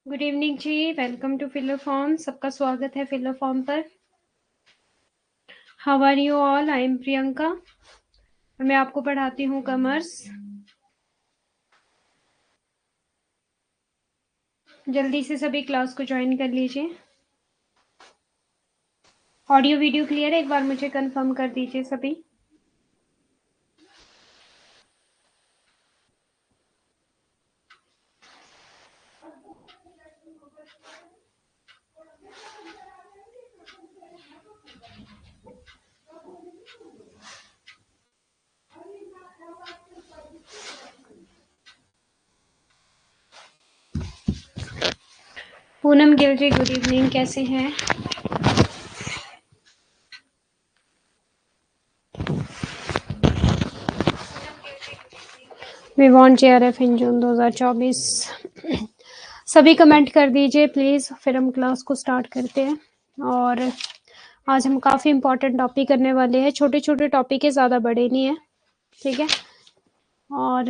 Good evening ji, welcome to filler form. सबका स्वागत है फिलर फॉर्म पर। How are you all? I am Priyanka और मैं आपको पढ़ाती हूँ कॉमर्स। जल्दी से सभी क्लास को ज्वाइन कर लीजिए। ऑडियो वीडियो क्लियर है? एक बार मुझे कंफर्म कर दीजिए सभी। पूनम गिल जी, गुड इवनिंग, कैसे हैं? We want JRF in June 2024। सभी कमेंट कर दीजिए प्लीज, फिर हम क्लास को स्टार्ट करते हैं। और आज हम काफी इंपॉर्टेंट टॉपिक करने वाले हैं। छोटे छोटे टॉपिक है, ज्यादा बड़े नहीं है, ठीक है। और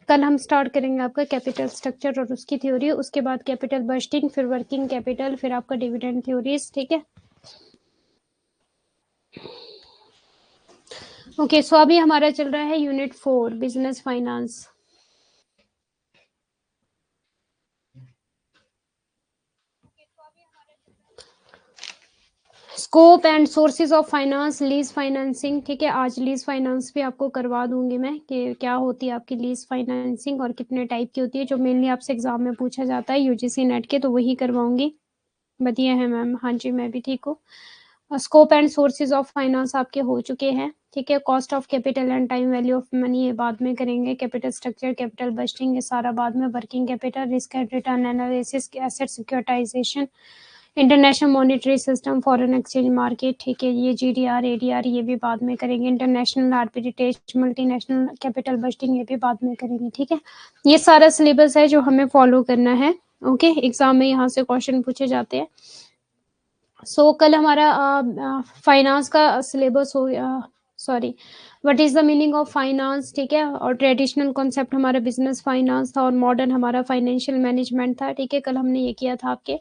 कल हम स्टार्ट करेंगे आपका कैपिटल स्ट्रक्चर और उसकी थ्योरी, उसके बाद कैपिटल बस्टिंग, फिर वर्किंग कैपिटल, फिर आपका डिविडेंड थ्योरीज, ठीक है। ओके, सो अभी हमारा चल रहा है unit 4 business finance. Scope and sources of finance, lease financing, ठीक है। आज लीज फाइनेंस भी आपको करवा दूंगी मैं कि क्या होती है आपकी लीज फाइनेंसिंग और कितने टाइप की होती है, जो मेनली आपसे एग्जाम में पूछा जाता है यूजीसी नेट के, तो वही करवाऊंगी। बढ़िया है मैम, हाँ जी मैं भी ठीक हूँ। Scope and sources of finance आपके हो चुके हैं, ठीक है। Cost of capital and time value of money ये बाद में करेंगे। कैपिटल स्ट्रक्चर, कैपिटल बस्टिंग ये सारा बाद में। Working capital, risk and return analysis, asset securitisation, international monetary system, foreign exchange market, ठीक है। ये जीडीआर एडीआर ये भी बाद में करेंगे। International arbitrage, multinational capital budgeting ये भी बाद में करेंगे, ठीक है। ये सारा सिलेबस है जो हमें फॉलो करना है। ओके, एग्जाम में यहाँ से क्वेश्चन पूछे जाते हैं। सो कल हमारा फाइनेंस का सिलेबस हो गया। Sorry, what is the meaning of finance, ठीक है। और ट्रेडिशनल कॉन्सेप्ट हमारा बिजनेस फाइनेंस था और मॉडर्न हमारा फाइनेंशियल मैनेजमेंट था, ठीक है। कल हमने ये किया था आपके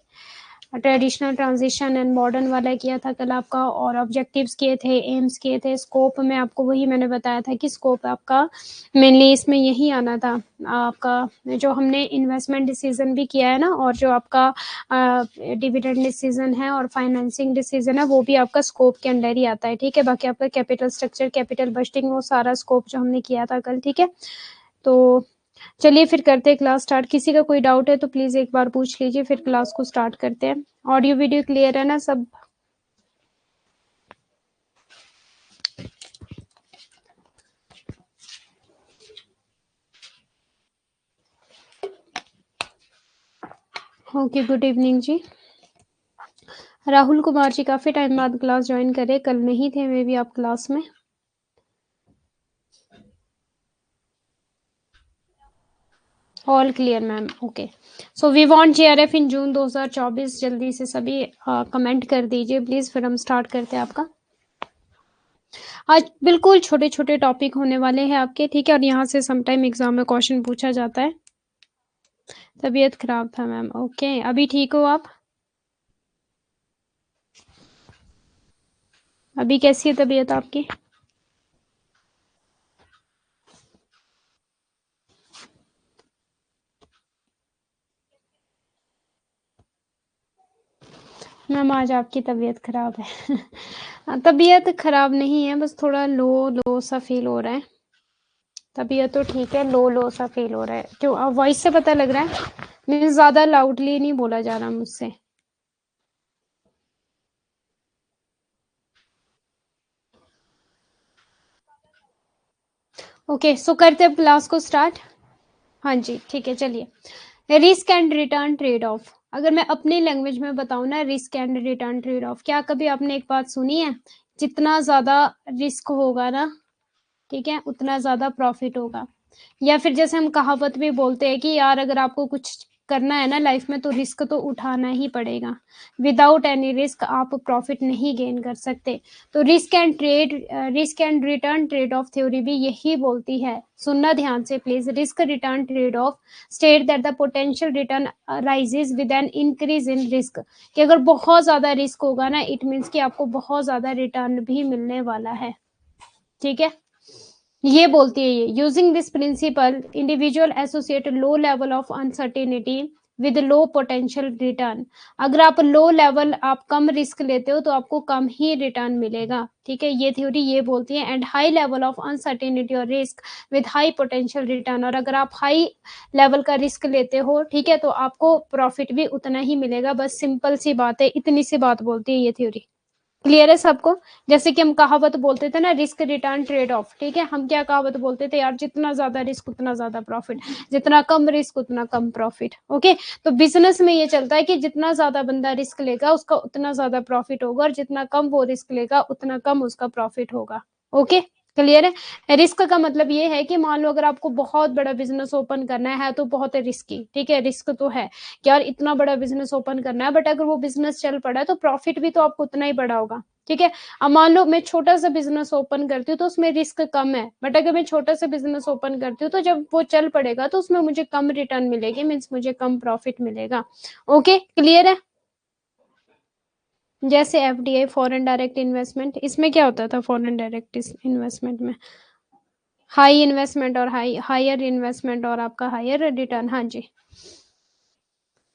ट्रेडिशनल, ट्रांजिशन एंड मॉडर्न वाला किया था कल आपका। और ऑब्जेक्टिव्स किए थे, एम्स किए थे। स्कोप में आपको वही मैंने बताया था कि स्कोप आपका मेनली इसमें यही आना था आपका, जो हमने इन्वेस्टमेंट डिसीजन भी किया है ना, और जो आपका डिविडेंड डिसीजन है और फाइनेंसिंग डिसीजन है वो भी आपका स्कोप के अंडर ही आता है, ठीक है। बाकी आपका कैपिटल स्ट्रक्चर, कैपिटल बस्टिंग वो सारा स्कोप जो हमने किया था कल, ठीक है। तो चलिए फिर करते हैं क्लास स्टार्ट। किसी का कोई डाउट है तो प्लीज एक बार पूछ लीजिए, फिर क्लास को स्टार्ट करते हैं। ऑडियो वीडियो क्लियर है ना सब? ओके, गुड इवनिंग जी। राहुल कुमार जी काफी टाइम बाद क्लास ज्वाइन करे, कल नहीं थे मे भी आप क्लास में। All clear ma'am, okay. So we want JRF in June 2024। जल्दी से सभी कमेंट कर दीजिए प्लीज, फिर हम स्टार्ट करते हैं आपका। आज बिल्कुल छोटे छोटे टॉपिक होने वाले हैं आपके, ठीक है। और यहाँ से समटाइम एग्जाम में क्वेश्चन पूछा जाता है। तबीयत खराब था मैम, ओके। अभी ठीक हो आप? अभी कैसी है तबीयत आपकी? मैम आज आपकी तबीयत खराब है। तबीयत खराब नहीं है, बस थोड़ा लो लो सा फील हो रहा है। तबीयत तो ठीक है, लो लो सा फील हो रहा है। क्यों, वॉइस से पता लग रहा है। मीन्स ज्यादा लाउडली नहीं बोला जा रहा मुझसे। ओके, सो करते हैं क्लास को स्टार्ट। हाँ जी ठीक है, चलिए। Risk and return trade of, अगर मैं अपनी लैंग्वेज में बताऊं ना, risk and return trade of, क्या कभी आपने एक बात सुनी है? जितना ज्यादा रिस्क होगा ना, ठीक है, उतना ज्यादा प्रॉफिट होगा। या फिर जैसे हम कहावत भी बोलते हैं कि यार अगर आपको कुछ करना है ना लाइफ में, तो रिस्क तो उठाना ही पड़ेगा। विदाउट एनी रिस्क आप प्रॉफिट नहीं गेन कर सकते। तो risk and return trade of theory भी यही बोलती है, सुनना ध्यान से please. Risk return trade of state that the potential return rises with an increase in risk, कि अगर बहुत ज्यादा रिस्क होगा ना, इट मीन्स कि आपको बहुत ज्यादा रिटर्न भी मिलने वाला है। ठीक है, ये बोलती है ये, using this principle individual associate low level of uncertainty with low potential return. अगर आप लो लेवल, आप कम रिस्क लेते हो तो आपको कम ही रिटर्न मिलेगा। ठीक है, ये थ्योरी ये बोलती है। And high level of uncertainty और risk with high potential return, और अगर आप हाई लेवल का रिस्क लेते हो, ठीक है, तो आपको प्रॉफिट भी उतना ही मिलेगा। बस सिंपल सी बात है, इतनी सी बात बोलती है ये थ्योरी। क्लियर है सबको? जैसे कि हम कहावत बोलते थे ना, रिस्क रिटर्न ट्रेड ऑफ। ठीक है, हम क्या कहावत बोलते थे यार, जितना ज्यादा रिस्क उतना ज्यादा प्रॉफिट, जितना कम रिस्क उतना कम प्रॉफिट। ओके, तो बिजनेस में ये चलता है कि जितना ज्यादा बंदा रिस्क लेगा उसका उतना ज्यादा प्रॉफिट होगा, और जितना कम वो रिस्क लेगा उतना कम उसका प्रॉफिट होगा। ओके, क्लियर है? रिस्क का मतलब ये है कि मान लो अगर आपको बहुत बड़ा बिजनेस ओपन करना है तो बहुत रिस्की, ठीक है, रिस्क तो है कि यार इतना बड़ा बिजनेस ओपन करना है, बट अगर वो बिजनेस चल पड़ा है तो प्रॉफिट भी तो आपको उतना ही बड़ा होगा। ठीक है, अब मान लो मैं छोटा सा बिजनेस ओपन करती हूँ तो उसमें रिस्क कम है, बट अगर मैं छोटा सा बिजनेस ओपन करती हूँ तो जब वो चल पड़ेगा तो उसमें मुझे कम रिटर्न मिलेगी, मीन्स मुझे कम प्रॉफिट मिलेगा। ओके, क्लियर है? जैसे एफडीआई, फॉरेन डायरेक्ट इन्वेस्टमेंट, इसमें क्या होता था फॉरेन डायरेक्ट इन्वेस्टमेंट में? हाई इन्वेस्टमेंट और हायर इन्वेस्टमेंट और आपका हायर रिटर्न। हाँ जी,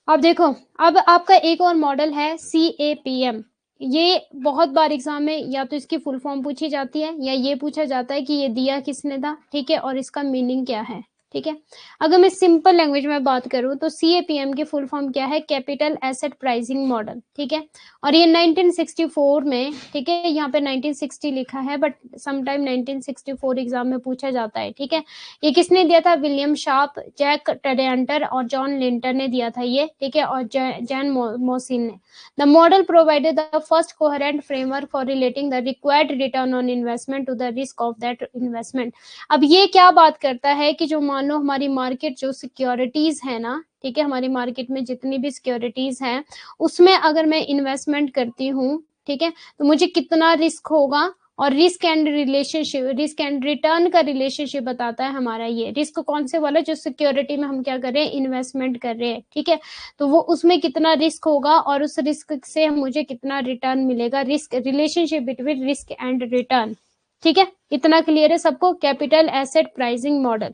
अब देखो, अब आपका एक और मॉडल है CAPM। ये बहुत बार एग्जाम में या तो इसकी फुल फॉर्म पूछी जाती है या ये पूछा जाता है कि ये दिया किसने था, ठीक है, और इसका मीनिंग क्या है। ठीक है, अगर मैं सिंपल लैंग्वेज में बात करूं तो CAPM की फुल फॉर्म क्या है? Capital asset pricing model. ठीक है, और ये 1964 में, ठीक है, यहाँ पे 1960 लिखा है बट समटाइम 1964 एग्जाम में पूछा जाता है। ठीक है, ये किसने दिया था? विलियम शार्प, जैक टडेंटर और जॉन लिंटर ने दिया था ये। ठीक है, और जैन मोसिन ने। The model provided the first coherent framework for relating the required return on investment to the risk of that investment. अब ये क्या बात करता है कि जो मान लो हमारी मार्केट जो सिक्योरिटीज है ना, ठीक है, हमारी मार्केट में जितनी भी सिक्योरिटीज हैं उसमें अगर मैं इन्वेस्टमेंट करती हूँ, ठीक है, तो मुझे कितना रिस्क होगा, और risk and relationship, risk and return का रिलेशनशिप बताता है हमारा ये। रिस्क कौन से वाला? जो सिक्योरिटी में हम क्या कर रहे हैं? इन्वेस्टमेंट कर रहे हैं। ठीक है, तो वो उसमें कितना रिस्क होगा और उस रिस्क से मुझे कितना रिटर्न मिलेगा, risk relationship between risk and return. ठीक है, इतना क्लियर है सबको? Capital asset pricing model.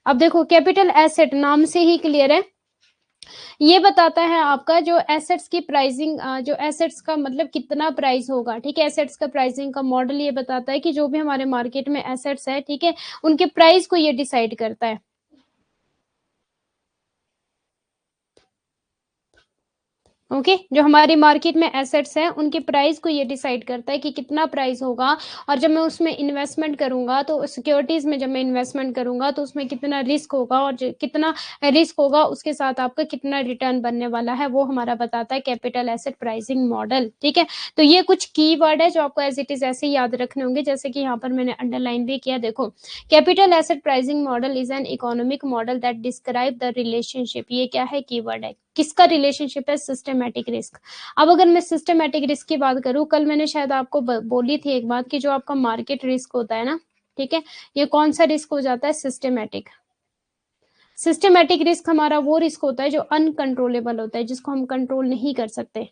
अब देखो, कैपिटल एसेट नाम से ही क्लियर है, ये बताता है आपका जो एसेट्स की प्राइसिंग, जो एसेट्स का मतलब कितना प्राइस होगा। ठीक है, एसेट्स का प्राइसिंग का मॉडल ये बताता है कि जो भी हमारे मार्केट में एसेट्स है, ठीक है, उनके प्राइस को ये डिसाइड करता है। ओके, जो हमारी मार्केट में एसेट्स हैं उनके प्राइस को ये डिसाइड करता है कि कितना प्राइस होगा, और जब मैं उसमें इन्वेस्टमेंट करूंगा तो सिक्योरिटीज में जब मैं इन्वेस्टमेंट करूंगा तो उसमें कितना रिस्क होगा, और कितना रिस्क होगा उसके साथ आपका कितना रिटर्न बनने वाला है, वो हमारा बताता है कैपिटल एसेट प्राइसिंग मॉडल। ठीक है, तो ये कुछ की वर्ड है जो आपको एज इट इज ऐसे ही याद रखने होंगे, जैसे कि यहाँ पर मैंने अंडरलाइन भी किया। देखो, capital asset pricing model is an economic model that describe the relationship. ये क्या है? कीवर्ड है। किसका रिलेशनशिप है? Systematic risk. अब अगर मैं सिस्टमेटिक रिस्क की बात करूं, कल मैंने शायद आपको बोली थी एक बात कि जो आपका मार्केट रिस्क होता है ना, ठीक है, ये कौन सा रिस्क हो जाता है? सिस्टमेटिक। सिस्टमेटिक रिस्क हमारा वो रिस्क होता है जो अनकंट्रोलेबल होता है, जिसको हम कंट्रोल नहीं कर सकते,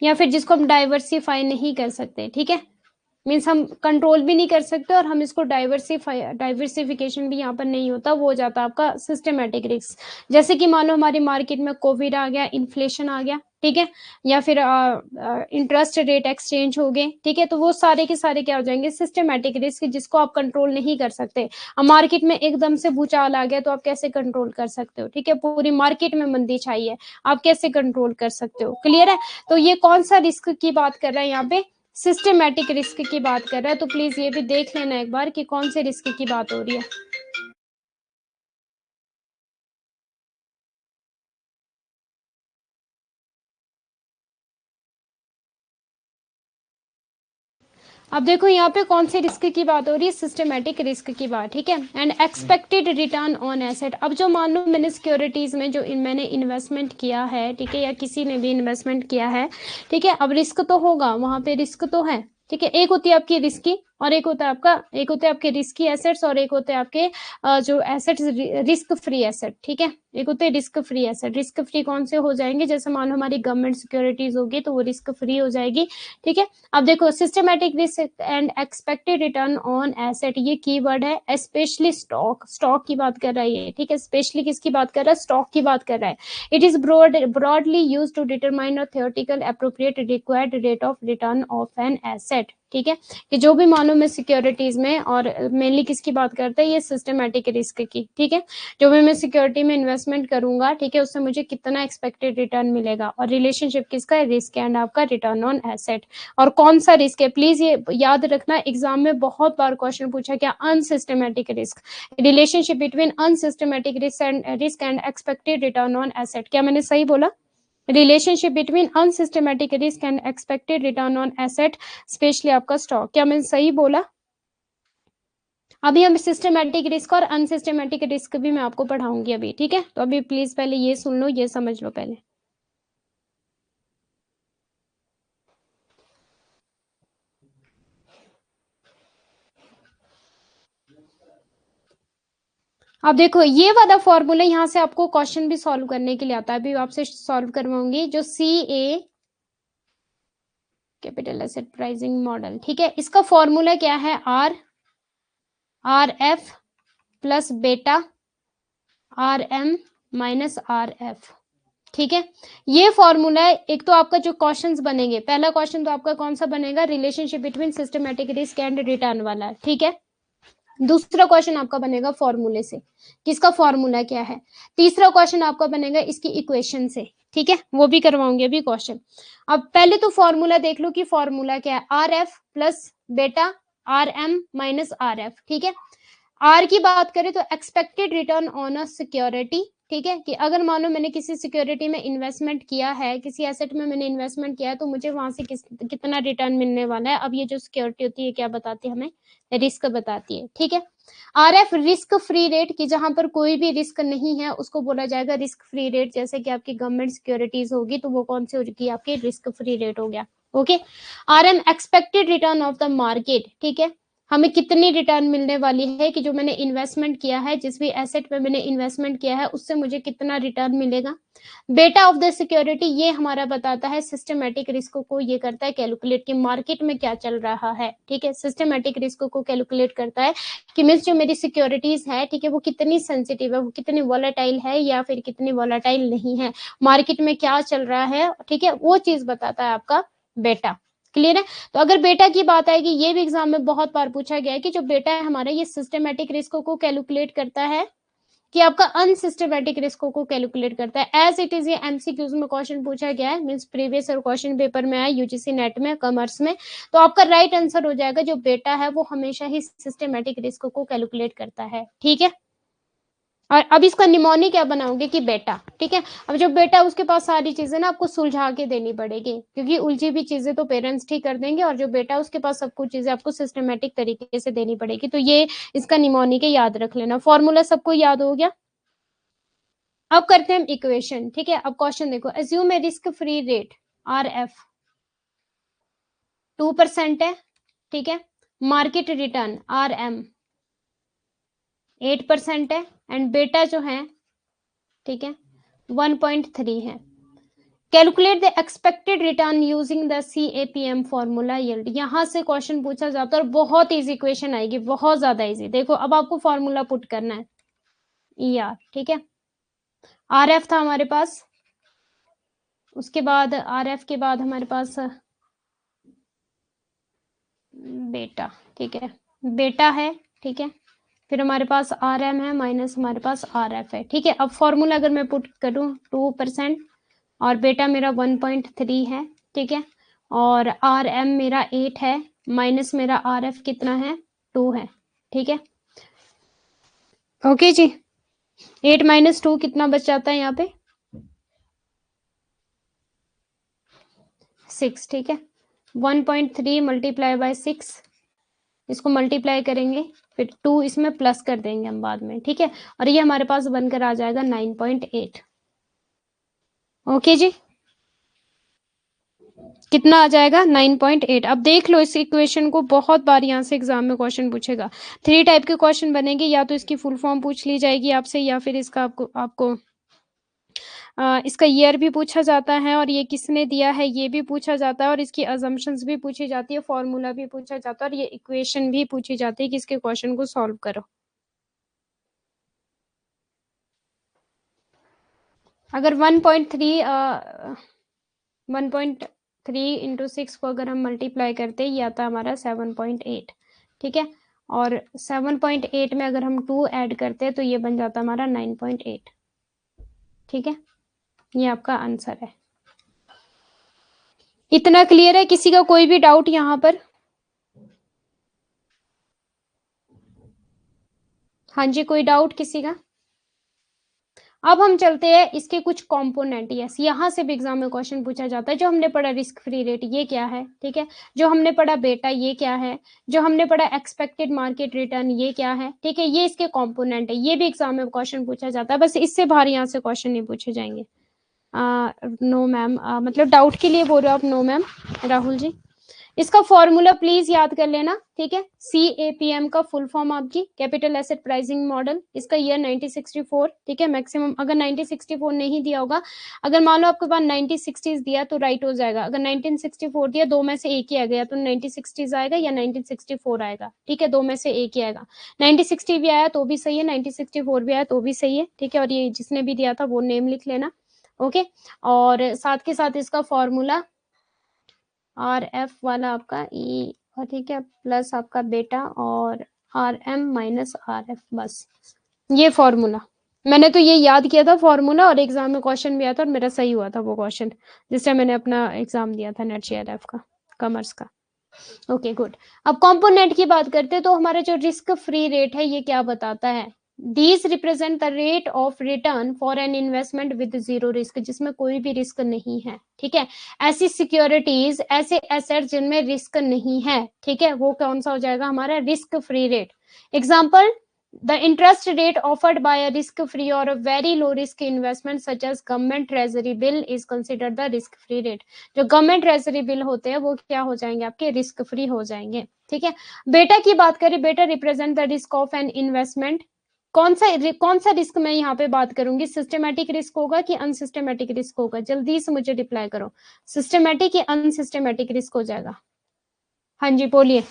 या फिर जिसको हम डाइवर्सिफाई नहीं कर सकते। ठीक है, मीन्स हम कंट्रोल भी नहीं कर सकते और हम इसको डाइवर्सिफिकेशन भी यहाँ पर नहीं होता, वो हो जाता है आपका सिस्टमेटिक रिस्क। जैसे कि मान लो हमारी मार्केट में कोविड आ गया, इन्फ्लेशन आ गया, ठीक है, या फिर इंटरेस्ट रेट एक्सचेंज हो गए, ठीक है, तो वो सारे के सारे क्या हो जाएंगे? सिस्टमेटिक रिस्क, जिसको आप कंट्रोल नहीं कर सकते। अब मार्केट में एकदम से भूचाल आ गया तो आप कैसे कंट्रोल कर सकते हो? ठीक है, पूरी मार्केट में मंदी छाई है, आप कैसे कंट्रोल कर सकते हो? क्लियर है? तो ये कौन सा रिस्क की बात कर रहा है यहाँ पे? सिस्टमेटिक रिस्क की बात कर रहा है। तो प्लीज ये भी देख लेना एक बार कि कौन से रिस्क की बात हो रही है। अब देखो यहाँ पे कौन से रिस्क की बात हो रही है, सिस्टमेटिक रिस्क की बात, ठीक है। And expected return on asset, अब जो मान लो मैंने सिक्योरिटीज में जो मैंने इन्वेस्टमेंट किया है, ठीक है, या किसी ने भी इन्वेस्टमेंट किया है, ठीक है, अब रिस्क तो होगा, वहां पे रिस्क तो है, ठीक है। एक होती है आपकी रिस्की और एक होता है आपके रिस्की एसेट्स और एक होते हैं आपके जो एसेट्स रिस्क फ्री एसेट, ठीक है। एक होते हैं risk free asset, risk free कौन से हो जाएंगे, जैसे मान लो हमारी गवर्नमेंट सिक्योरिटीज होगी तो वो रिस्क फ्री हो जाएगी, ठीक है। अब देखो systematic risk and expected return on asset, ये कीवर्ड है, स्पेशली स्टॉक की बात कर रहा है ये, ठीक है। स्पेशली किसकी बात कर रहा है, स्टॉक की बात कर रहा है। It is broadly use to determine a theoretical appropriate required rate of return of an asset, ठीक है। कि जो भी मानो मैं सिक्योरिटीज में, और मेनली किसकी बात करते हैं, ये सिस्टमेटिक रिस्क की, ठीक है। जो भी मैं सिक्योरिटी में इन्वेस्टमेंट करूंगा, ठीक है, उससे मुझे कितना एक्सपेक्टेड रिटर्न मिलेगा, और रिलेशनशिप किसका है, रिस्क एंड आपका रिटर्न ऑन एसेट। और कौन सा रिस्क है, प्लीज ये याद रखना, एग्जाम में बहुत बार क्वेश्चन पूछा गया, unsystematic risk, relationship between unsystematic risk and expected return on asset. क्या मैंने सही बोला, relationship between unsystematic risk and expected return on asset, specially आपका स्टॉक। क्या मैंने सही बोला। अभी हम सिस्टमेटिक रिस्क और अनसिस्टमेटिक रिस्क भी मैं आपको पढ़ाऊंगी अभी, ठीक है। तो अभी प्लीज पहले ये सुन लो, ये समझ लो पहले। अब देखो ये वाला फॉर्मूला, यहां से आपको क्वेश्चन भी सॉल्व करने के लिए आता है, अभी आपसे सॉल्व करवाऊंगी, जो CA capital asset pricing model, ठीक है। इसका फॉर्मूला क्या है, RF प्लस बेटा RM माइनस RF, ठीक है। ये फॉर्मूला है। एक तो आपका जो क्वेश्चंस बनेंगे, पहला क्वेश्चन तो आपका कौन सा बनेगा, relationship between systematic risk and return वाला, ठीक है। दूसरा क्वेश्चन आपका बनेगा फॉर्मूले से, किसका फॉर्मूला क्या है। तीसरा क्वेश्चन आपका बनेगा इसकी इक्वेशन से, ठीक है, वो भी करवाऊंगी अभी क्वेश्चन। अब पहले तो फॉर्मूला देख लो कि फॉर्मूला क्या है, RF प्लस बेटा RM माइनस RF, ठीक है। आर की बात करें तो expected return on a security, ठीक है, कि अगर मानो मैंने किसी सिक्योरिटी में इन्वेस्टमेंट किया है, किसी एसेट में मैंने इन्वेस्टमेंट किया है, तो मुझे वहां से कितना रिटर्न मिलने वाला है। अब ये जो सिक्योरिटी होती है क्या बताती है हमें, रिस्क बताती है, ठीक है। RF रिस्क फ्री रेट, की जहां पर कोई भी रिस्क नहीं है उसको बोला जाएगा रिस्क फ्री रेट, जैसे कि आपकी गवर्नमेंट सिक्योरिटीज होगी तो वो कौन सी होगी, आपकी रिस्क फ्री रेट हो गया, okay. RM expected return of the market, ठीक है, हमें कितनी रिटर्न मिलने वाली है, कि जो मैंने इन्वेस्टमेंट किया है, जिस भी एसेट में मैंने इन्वेस्टमेंट किया है उससे मुझे कितना रिटर्न मिलेगा। बेटा ऑफ द सिक्योरिटी, ये हमारा बताता है सिस्टमेटिक रिस्क को, ये करता है कैलकुलेट कि मार्केट में क्या चल रहा है, ठीक है। सिस्टमेटिक रिस्क को कैलकुलेट करता है कि मीन्स जो मेरी सिक्योरिटीज है, ठीक है, वो कितनी सेंसिटिव है, वो कितनी वॉलेटाइल है या फिर कितनी वॉलेटाइल नहीं है, मार्केट में क्या चल रहा है, ठीक है, वो चीज बताता है आपका बेटा। क्लियर है। तो अगर बेटा की बात आएगी, ये भी एग्जाम में बहुत बार पूछा गया है कि जो बेटा है हमारा, ये सिस्टमेटिक रिस्क को कैलकुलेट करता है कि आपका अनसिस्टमेटिक रिस्क को कैलकुलेट करता है। एज इट इज ये एमसीक्यूज में क्वेश्चन पूछा गया है, मींस प्रीवियस और क्वेश्चन पेपर में आया यूजीसी नेट में कॉमर्स में, तो आपका राइट आंसर हो जाएगा जो बेटा है वो हमेशा ही सिस्टमेटिक रिस्क को कैलकुलेट करता है, ठीक है। और अब इसका निमोनी क्या बनाओगे कि बेटा, ठीक है। अब जो बेटा उसके पास सारी चीजें ना आपको सुलझा के देनी पड़ेगी, क्योंकि उलझी भी चीजें तो पेरेंट्स ठीक कर देंगे, और जो बेटा उसके पास सब कुछ चीजें आपको सिस्टमेटिक तरीके से देनी पड़ेगी। तो ये इसका निमोनी के याद रख लेना, फॉर्मूला सबको याद हो गया। अब करते हैं हम इक्वेशन, ठीक है। अब क्वेश्चन देखो, एज्यूम ए रिस्क फ्री रेट RF 2% है, ठीक है। मार्केट रिटर्न RM 8% है, एंड बेटा जो है, ठीक है, 1.3 है। Calculate the expected return using the CAPM formula yield. यहां से क्वेश्चन पूछा जाता है और बहुत इजी क्वेश्चन आएगी, बहुत ज्यादा इजी। देखो अब आपको फॉर्मूला पुट करना है, ER, ठीक है। RF था हमारे पास, उसके बाद RF के बाद हमारे पास बेटा, ठीक है, बेटा है, ठीक है। फिर हमारे पास RM है माइनस हमारे पास RF है, ठीक है। अब फॉर्मूला अगर मैं पुट करूं 2%, और बेटा मेरा 1.3 है, ठीक है, और RM मेरा 8 है, माइनस मेरा RF कितना है, 2 है, ठीक है। ओके जी, 8 माइनस 2 कितना बच जाता है यहाँ पे, 6, ठीक है। 1.3 मल्टीप्लाई बाय 6, इसको मल्टीप्लाई करेंगे, फिर 2 इसमें प्लस कर देंगे हम बाद में, ठीक है। और ये हमारे पास बनकर आ जाएगा 9.8। ओके जी, कितना आ जाएगा 9.8। अब देख लो इस इक्वेशन को, बहुत बार यहाँ से एग्जाम में क्वेश्चन पूछेगा। 3 टाइप के क्वेश्चन बनेंगे, या तो इसकी फुल फॉर्म पूछ ली जाएगी आपसे, या फिर इसका आपको इसका ईयर भी पूछा जाता है, और ये किसने दिया है ये भी पूछा जाता है, और इसकी अजम्पशंस भी पूछी जाती है, फॉर्मूला भी पूछा जाता है, और ये इक्वेशन भी पूछी जाती है कि इसके क्वेश्चन को सॉल्व करो। अगर 1.3 इंटू 6 को अगर हम मल्टीप्लाई करते ये आता हमारा 7.8, ठीक है। और 7.8 में अगर हम 2 ऐड करते तो ये बन जाता हमारा 9.8, ठीक है। ये आपका आंसर है। इतना क्लियर है? किसी का कोई भी डाउट यहाँ पर? हाँ जी, कोई डाउट किसी का? अब हम चलते हैं इसके कुछ कंपोनेंट। यस, यहाँ से भी एग्जाम में क्वेश्चन पूछा जाता है। जो हमने पढ़ा रिस्क फ्री रेट, ये क्या है, ठीक है। जो हमने पढ़ा बेटा, ये क्या है। जो हमने पढ़ा एक्सपेक्टेड मार्केट रिटर्न, ये क्या है, ठीक है। ये इसके कंपोनेंट है, ये भी एग्जाम में क्वेश्चन पूछा जाता है। बस इससे बाहर यहाँ से क्वेश्चन नहीं पूछे जाएंगे। नो मैम, मतलब डाउट के लिए बोल रहे हो आप? नो मैम राहुल जी, इसका फॉर्मूला प्लीज याद कर लेना, ठीक है। CAPM का फुल फॉर्म आपकी कैपिटल एसेट प्राइसिंग मॉडल, इसका ईयर 1964, ठीक है। मैक्सिमम अगर 1964 नहीं दिया होगा, अगर मान लो आपके पास 1960s दिया तो राइट हो जाएगा। अगर 1964 दिया, दो में से एक ही आ गया तो 1960s आएगा या 1964 आएगा, ठीक है। दो में से एक ही आएगा। 1960 भी आया तो भी सही है, 1964 भी आया तो भी सही है, ठीक है। और ये जिसने भी दिया था वो नेम लिख लेना, ओके। और साथ के साथ इसका फॉर्मूला RF वाला आपका E, और ठीक है, प्लस आपका बेटा और RM माइनस RF, बस ये फॉर्मूला। मैंने तो ये याद किया था फॉर्मूला, और एग्जाम में क्वेश्चन भी आया था और मेरा सही हुआ था वो क्वेश्चन, जिससे मैंने अपना एग्जाम दिया था नेट JRF का, कॉमर्स का। Okay good. अब कंपोनेंट की बात करते हैं तो हमारा जो रिस्क फ्री रेट है ये क्या बताता है? These represent the rate of return for an investment with zero risk, जिसमें कोई भी रिस्क नहीं है, ठीक है। ऐसी सिक्योरिटीज, ऐसे एसेट जिनमें रिस्क नहीं है, ठीक है, वो कौन सा हो जाएगा हमारा risk free rate. Example, the interest rate offered by a risk free or a very low risk investment such as government treasury bill is considered the risk free rate। जो गवर्नमेंट ट्रेजरी बिल होते हैं वो क्या हो जाएंगे आपके? Risk free हो जाएंगे, ठीक है। बेटा की बात करें, बेटा represent the risk of an investment. कौन सा रिस्क मैं यहाँ पे बात करूंगी? सिस्टमेटिक रिस्क होगा कि अनसिस्टमेटिक रिस्क होगा? जल्दी से मुझे रिप्लाई करो, सिस्टमेटिक या अनसिस्टमेटिक रिस्क हो जाएगा? हाँ जी बोलिए,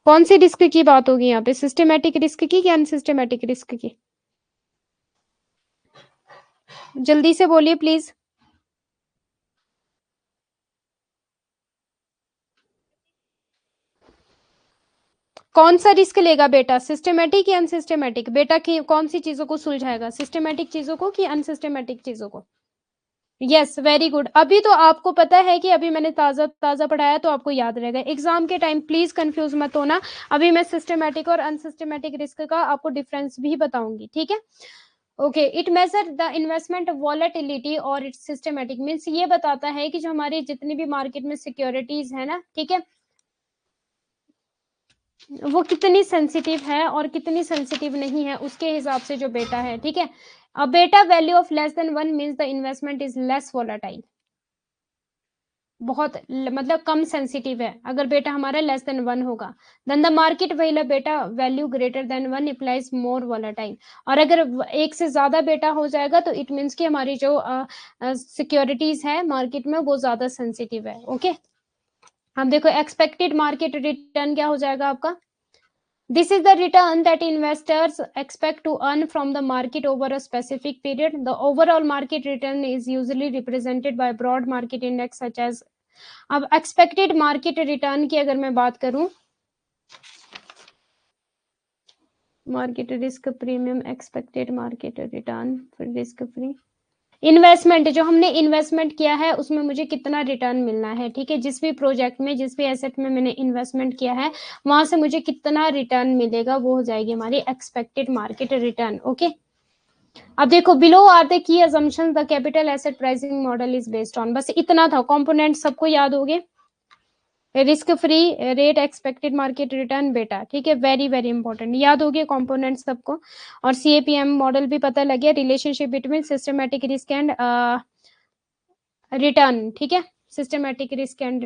कौन सी रिस्क की बात होगी यहाँ पे? सिस्टमेटिक रिस्क की या अनसिस्टमेटिक रिस्क की? जल्दी से बोलिए प्लीज। कौन सा रिस्क लेगा बेटा, सिस्टमेटिक या अनसिस्टमेटिक? बेटा की कौन सी चीजों को सुलझाएगा, सिस्टमेटिक चीजों को कि अनसिस्टमेटिक चीजों को? Yes very good. अभी तो आपको पता है कि अभी मैंने ताजा ताजा पढ़ाया तो आपको याद रहेगा। एग्जाम के टाइम प्लीज कंफ्यूज मत होना, अभी मैं सिस्टमेटिक और अनसिस्टमेटिक रिस्क का आपको डिफरेंस भी बताऊंगी, ठीक है। Okay, it measure the investment volatility और इट्स सिस्टमेटिक मीन्स ये बताता है कि जो हमारी जितनी भी मार्केट में सिक्योरिटीज है ना, ठीक है, वो कितनी सेंसिटिव है और कितनी सेंसिटिव नहीं है, उसके हिसाब से जो बेटा है, ठीक है। अ बेटा value of less than 1 means the investment is less volatile, बहुत मतलब कम सेंसिटिव है। अगर बेटा हमारा लेस देन 1 होगा, देन द मार्केट वैल्यू बेटा value greater than 1 implies more volatile. और अगर एक से ज्यादा बेटा हो जाएगा तो इट मीन्स कि हमारी जो सिक्योरिटीज है मार्केट में वो ज्यादा सेंसिटिव है, ओके। हम देखो एक्सपेक्टेड मार्केट रिटर्न क्या हो जाएगा आपका? This is the return that investors expect to earn from the market over a specific period. The overall market return is usually represented by broad market index such as। अब expected market return की अगर मैं बात करूं, market risk premium, expected market return, फिर risk free investment, जो हमने investment किया है उसमें मुझे कितना रिटर्न मिलना है, ठीक है। जिस भी प्रोजेक्ट में, जिस भी एसेट में मैंने इन्वेस्टमेंट किया है वहां से मुझे कितना रिटर्न मिलेगा, वो हो जाएगी हमारी एक्सपेक्टेड मार्केट रिटर्न, ओके। अब देखो, below are the key assumptions the capital asset pricing model is based on, बस इतना था। कंपोनेंट सबको याद हो गए? Risk free rate, expected market return, beta, ठीक है, वेरी वेरी इंपॉर्टेंट, याद हो गए कंपोनेंट्स सबको। और CAPM मॉडल भी पता लग गया, relationship between systematic risk and return, ठीक है, systematic risk and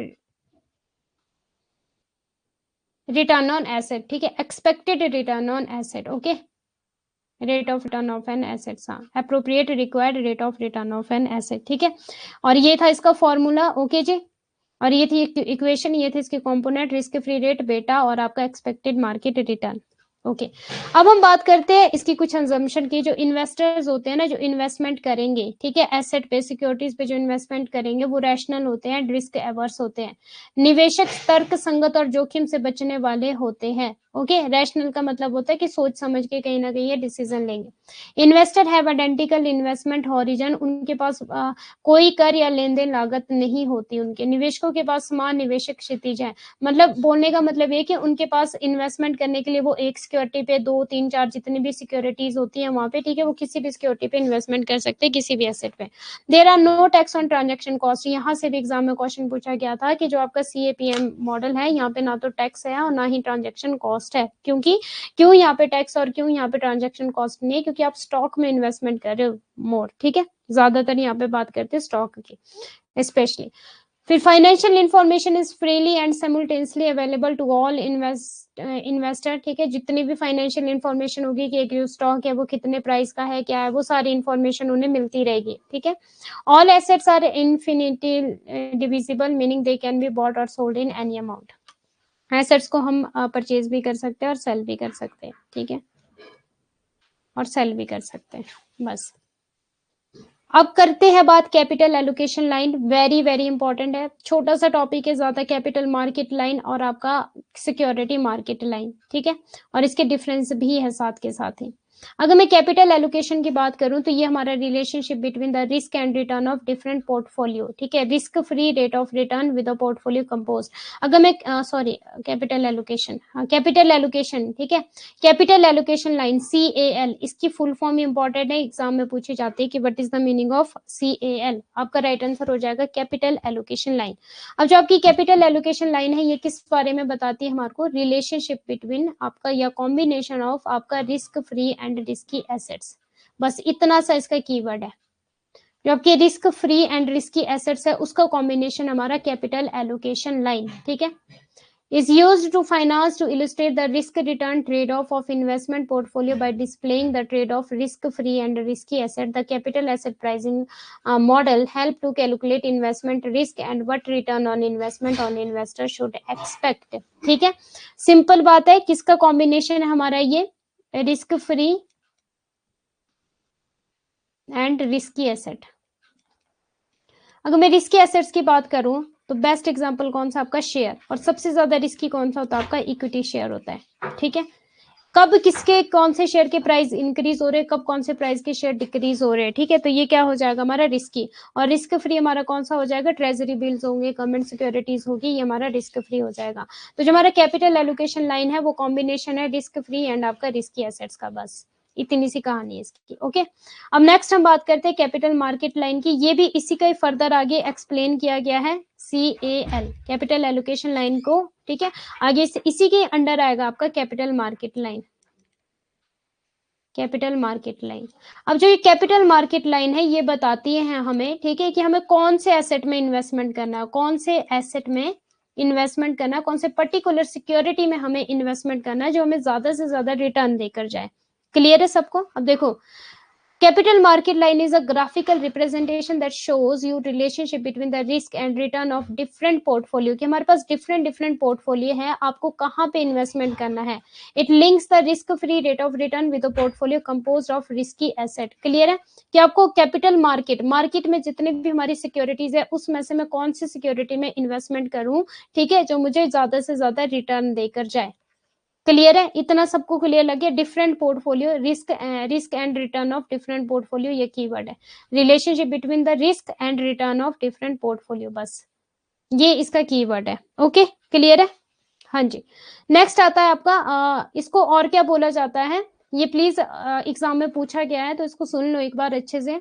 return on asset, ठीक है, expected return on asset, okay, rate of return of an asset, appropriate required rate of return of an asset, ठीक है। और ये था इसका फॉर्मूला, ओके जी। और ये थी इक्वेशन, ये थे इसके कंपोनेंट, रिस्क फ्री रेट, बेटा, और आपका एक्सपेक्टेड मार्केट रिटर्न, ओके। अब हम बात करते हैं इसकी कुछ असम्पशन की। जो इन्वेस्टर्स होते हैं ना, जो इन्वेस्टमेंट करेंगे, ठीक है, एसेट पे, सिक्योरिटीज पे जो इन्वेस्टमेंट करेंगे, वो रैशनल होते हैं, रिस्क एवर्स होते हैं। निवेशक तर्क संगत और जोखिम से बचने वाले होते हैं, ओके। रैशनल का मतलब होता है कि सोच समझ के कहीं ना कहीं ये डिसीजन लेंगे। Investor have identical investment horizon, उनके पास कोई कर या लेन देन लागत नहीं होती उनके। निवेशकों के पास समान निवेशक क्षितिज है, मतलब बोलने का मतलब ये कि उनके पास इन्वेस्टमेंट करने के लिए वो एक सिक्योरिटी पे 2 3 4 जितनी भी सिक्योरिटीज होती हैं वहां पे, ठीक है, वो किसी भी सिक्योरिटी पे इन्वेस्टमेंट कर सकते हैं, किसी भी एसेट पे। There are no tax on transaction cost, यहाँ से भी एग्जाम में क्वेश्चन पूछा गया था कि जो आपका CAPM मॉडल है, यहाँ पे ना तो टैक्स है और ना ही ट्रांजैक्शन कॉस्ट है। क्यों यहाँ पे टैक्स और क्यों यहाँ पे ट्रांजैक्शन कॉस्ट नहीं है? क्योंकि आप स्टॉक में इन्वेस्टमेंट कर रहे हो मोर, ठीक है, ज्यादातर यहाँ पे बात करते हैं स्टॉक की स्पेशली। फिर financial information is freely and simultaneously available to all investor, ठीक है, जितनी भी फाइनेंशियल इंफॉर्मेशन होगी कि एक जो स्टॉक है वो कितने प्राइस का है, क्या है, वो सारी इंफॉर्मेशन उन्हें मिलती रहेगी, ठीक है। All assets are infinity divisible, meaning they can be bought or sold in any amount. Assets को हम परचेज भी कर सकते हैं और सेल भी कर सकते हैं, ठीक है, और सेल भी कर सकते हैं, बस। अब करते हैं बात capital allocation line, very very important है, छोटा सा टॉपिक है ज्यादा। कैपिटल मार्केट लाइन और आपका सिक्योरिटी मार्केट लाइन, ठीक है, और इसके डिफरेंस भी है साथ के साथ ही। अगर मैं कैपिटल एलोकेशन की बात करूं तो ये हमारा relationship between the risk and return of different portfolio, ठीक है, risk free rate of return with a portfolio compose. अगर मैं sorry capital allocation, capital allocation, ठीक है, कैपिटल एलोकेशन लाइन CAL, इसकी फुल फॉर्म इंपॉर्टेंट है, एग्जाम में पूछी जाती है कि what is the meaning of CAL। आपका राइट आंसर हो जाएगा कैपिटल एलोकेशन लाइन। अब जो आपकी कैपिटल एलोकेशन लाइन है, ये किस बारे में बताती है हमारे को? रिलेशनशिप बिटवीन आपका या कॉम्बिनेशन ऑफ आपका risk free and risky assets, बस इतना सा इसका कीवर्ड है। जो आपके risk free and risky assets है उसका कॉम्बिनेशन हमारा कैपिटल एलोकेशन लाइन, ठीक है, is used to finance to illustrate the risk return trade off of investment portfolio by displaying the trade off risk free and risky asset. The capital asset pricing model help to calculate investment risk and what return on investment on investor should expect, ठीक है, simple बात है। किसका combination है हमारा? ये risk free and risky asset. अगर मैं रिस्की एसेट्स की बात करूं तो बेस्ट एग्जांपल कौन सा? आपका शेयर। और सबसे ज्यादा रिस्की कौन सा होता है? आपका इक्विटी शेयर होता है, ठीक है। कब किसके कौन से शेयर के प्राइस इंक्रीज हो रहे हैं, कब कौन से प्राइस के शेयर डिक्रीज हो रहे हैं, ठीक है, तो ये क्या हो जाएगा हमारा? रिस्की। और रिस्क फ्री हमारा कौन सा हो जाएगा? ट्रेजरी बिल्स होंगे, गवर्नमेंट सिक्योरिटीज होगी, ये हमारा रिस्क फ्री हो जाएगा। तो जो हमारा कैपिटल एलोकेशन लाइन है वो कॉम्बिनेशन है रिस्क फ्री एंड आपका रिस्की एसेट्स का, बस इतनी सी कहानी है इसकी, ओके। अब नेक्स्ट हम बात करते हैं कैपिटल मार्केट लाइन की, ये भी इसी का ही फर्दर आगे एक्सप्लेन किया गया है, CAL कैपिटल एलोकेशन लाइन को, ठीक है, आगे इसी के अंडर आएगा आपका capital market line, capital market line. अब जो ये कैपिटल मार्केट लाइन है ये बताती है हमें, ठीक है, कि हमें कौन से एसेट में इन्वेस्टमेंट करना है, कौन से एसेट में इन्वेस्टमेंट करना है, कौन से पर्टिकुलर सिक्योरिटी में हमें इन्वेस्टमेंट करना है जो हमें ज्यादा से ज्यादा रिटर्न देकर जाए। क्लियर है सबको? अब देखो, capital market line is a graphical representation that shows you relationship between the risk and return of different portfolio, कि हमारे पास different portfolio है, आपको कहाँ पे investment करना है। It links the risk free rate of return with a portfolio composed of risky asset। Clear है कि आपको कैपिटल मार्केट में जितने भी हमारी सिक्योरिटीज है उसमें से मैं कौन सी सिक्योरिटी में इन्वेस्टमेंट करूं, ठीक है, जो मुझे ज्यादा से ज्यादा रिटर्न देकर जाए। क्लियर है? इतना सबको क्लियर लगे? Different portfolio, risk and return of different portfolio, ये कीवर्ड है, relationship between the risk and return of different portfolio, बस ये इसका कीवर्ड है, ओके। क्लियर है? हाँ जी। नेक्स्ट आता है आपका इसको और क्या बोला जाता है, ये प्लीज एग्जाम में पूछा गया है तो इसको सुन लो एक बार अच्छे से।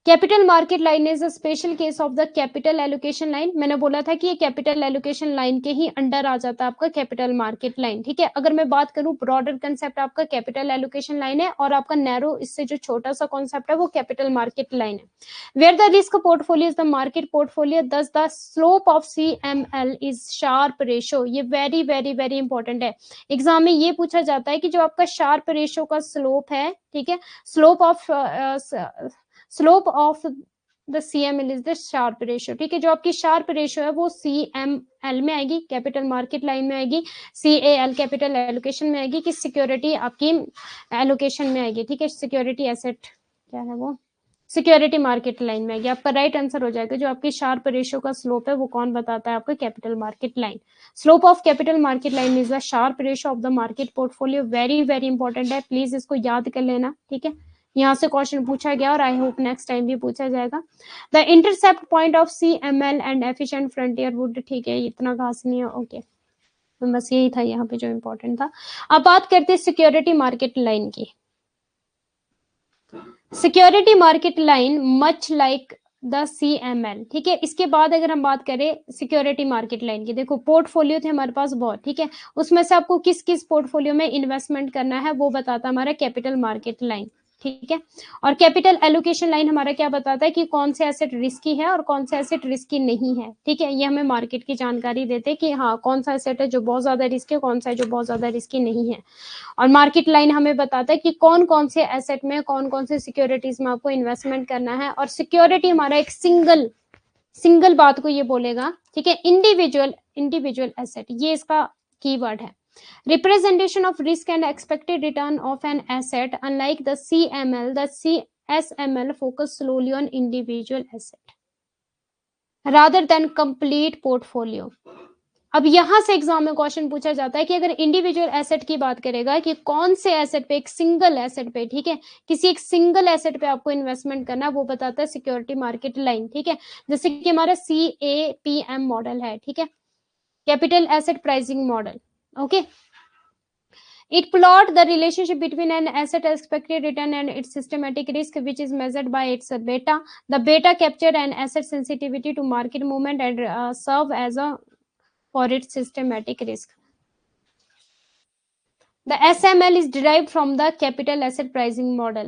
Capital market line is a special case of the capital allocation line. मैंने बोला था कि ये कैपिटल एलोकेशन लाइन के ही अंडर आ जाता है आपका कैपिटल मार्केट लाइन, ठीक है। अगर मैं बात करूं ब्रॉडर कंसेप्ट आपका कैपिटल एलोकेशन लाइन है, और आपका नैरो इससे जो छोटा सा कॉन्सेप्ट है वो कैपिटल मार्केट लाइन है। Where the risk portfolio is the market portfolio, thus the slope of CML is sharpe ratio. ये वेरी वेरी वेरी इंपॉर्टेंट है, एग्जाम में ये पूछा जाता है कि जो आपका शार्प रेशो का स्लोप है, ठीक है, slope of the CML is the Sharpe ratio, ठीक है। जो आपकी शार्प रेशियो है वो CML में आएगी, कैपिटल मार्केट लाइन में आएगी, CAL कैपिटल एलोकेशन में आएगी, कि सिक्योरिटी आपकी एलोकेशन में आएगी, ठीक है। सिक्योरिटी एसेट क्या है वो सिक्योरिटी मार्केट लाइन में आएगी। आपका राइट आंसर हो जाएगा। जो आपकी शार्प रेशियो का स्लोप है वो कौन बताता है आपका capital market line. Slope of capital market line is the Sharpe ratio of the market portfolio. Very very important है, प्लीज इसको याद कर लेना, ठीक है। यहाँ से क्वेश्चन पूछा गया और आई होप नेक्स्ट टाइम भी पूछा जाएगा। The intercept point of CML and efficient frontier would, ठीक है, इतना खास नहीं है, ओके। तो बस यही था यहाँ पे जो इम्पोर्टेंट था। अब बात करते हैं सिक्योरिटी मार्केट लाइन की। Security market line much like the CML, ठीक है। इसके बाद अगर हम बात करें सिक्योरिटी मार्केट लाइन की, देखो पोर्टफोलियो थे हमारे पास बहुत, ठीक है। उसमें से आपको किस किस पोर्टफोलियो में इन्वेस्टमेंट करना है वो बताता है हमारा कैपिटल मार्केट लाइन, ठीक है। और कैपिटल एलोकेशन लाइन हमारा क्या बताता है कि कौन से एसेट रिस्की है और कौन से एसेट रिस्की नहीं है, ठीक है। ये हमें मार्केट की जानकारी देते हैं कि हाँ कौन सा एसेट है जो बहुत ज्यादा रिस्की है, कौन सा है जो बहुत ज्यादा रिस्की नहीं है। और मार्केट लाइन हमें बताता है कि कौन कौन से एसेट में कौन कौन से सिक्योरिटीज में आपको इन्वेस्टमेंट करना है। और सिक्योरिटी हमारा एक सिंगल बात को ये बोलेगा, ठीक है, इंडिविजुअल एसेट, ये इसका कीवर्ड है। Representation of risk and expected return of an asset, unlike the CML, the CSML focus solely on individual asset rather than complete portfolio. अब यहां से एग्जाम में क्वेश्चन पूछा जाता है कि अगर इंडिविजुअल एसेट की बात करेगा कि कौन से एसेट पे, एक सिंगल एसेट पे, ठीक है, किसी एक सिंगल एसेट पे आपको इन्वेस्टमेंट करना है, वो बताता है सिक्योरिटी मार्केट लाइन, ठीक है। जैसे कि हमारा CAPM मॉडल है, ठीक है, capital asset pricing model, okay. It plot the relationship between an asset expected return and its systematic risk, which is measured by its beta. The beta capture an asset sensitivity to market movement and serve as a for its systematic risk. The SML is derived from the capital asset pricing model.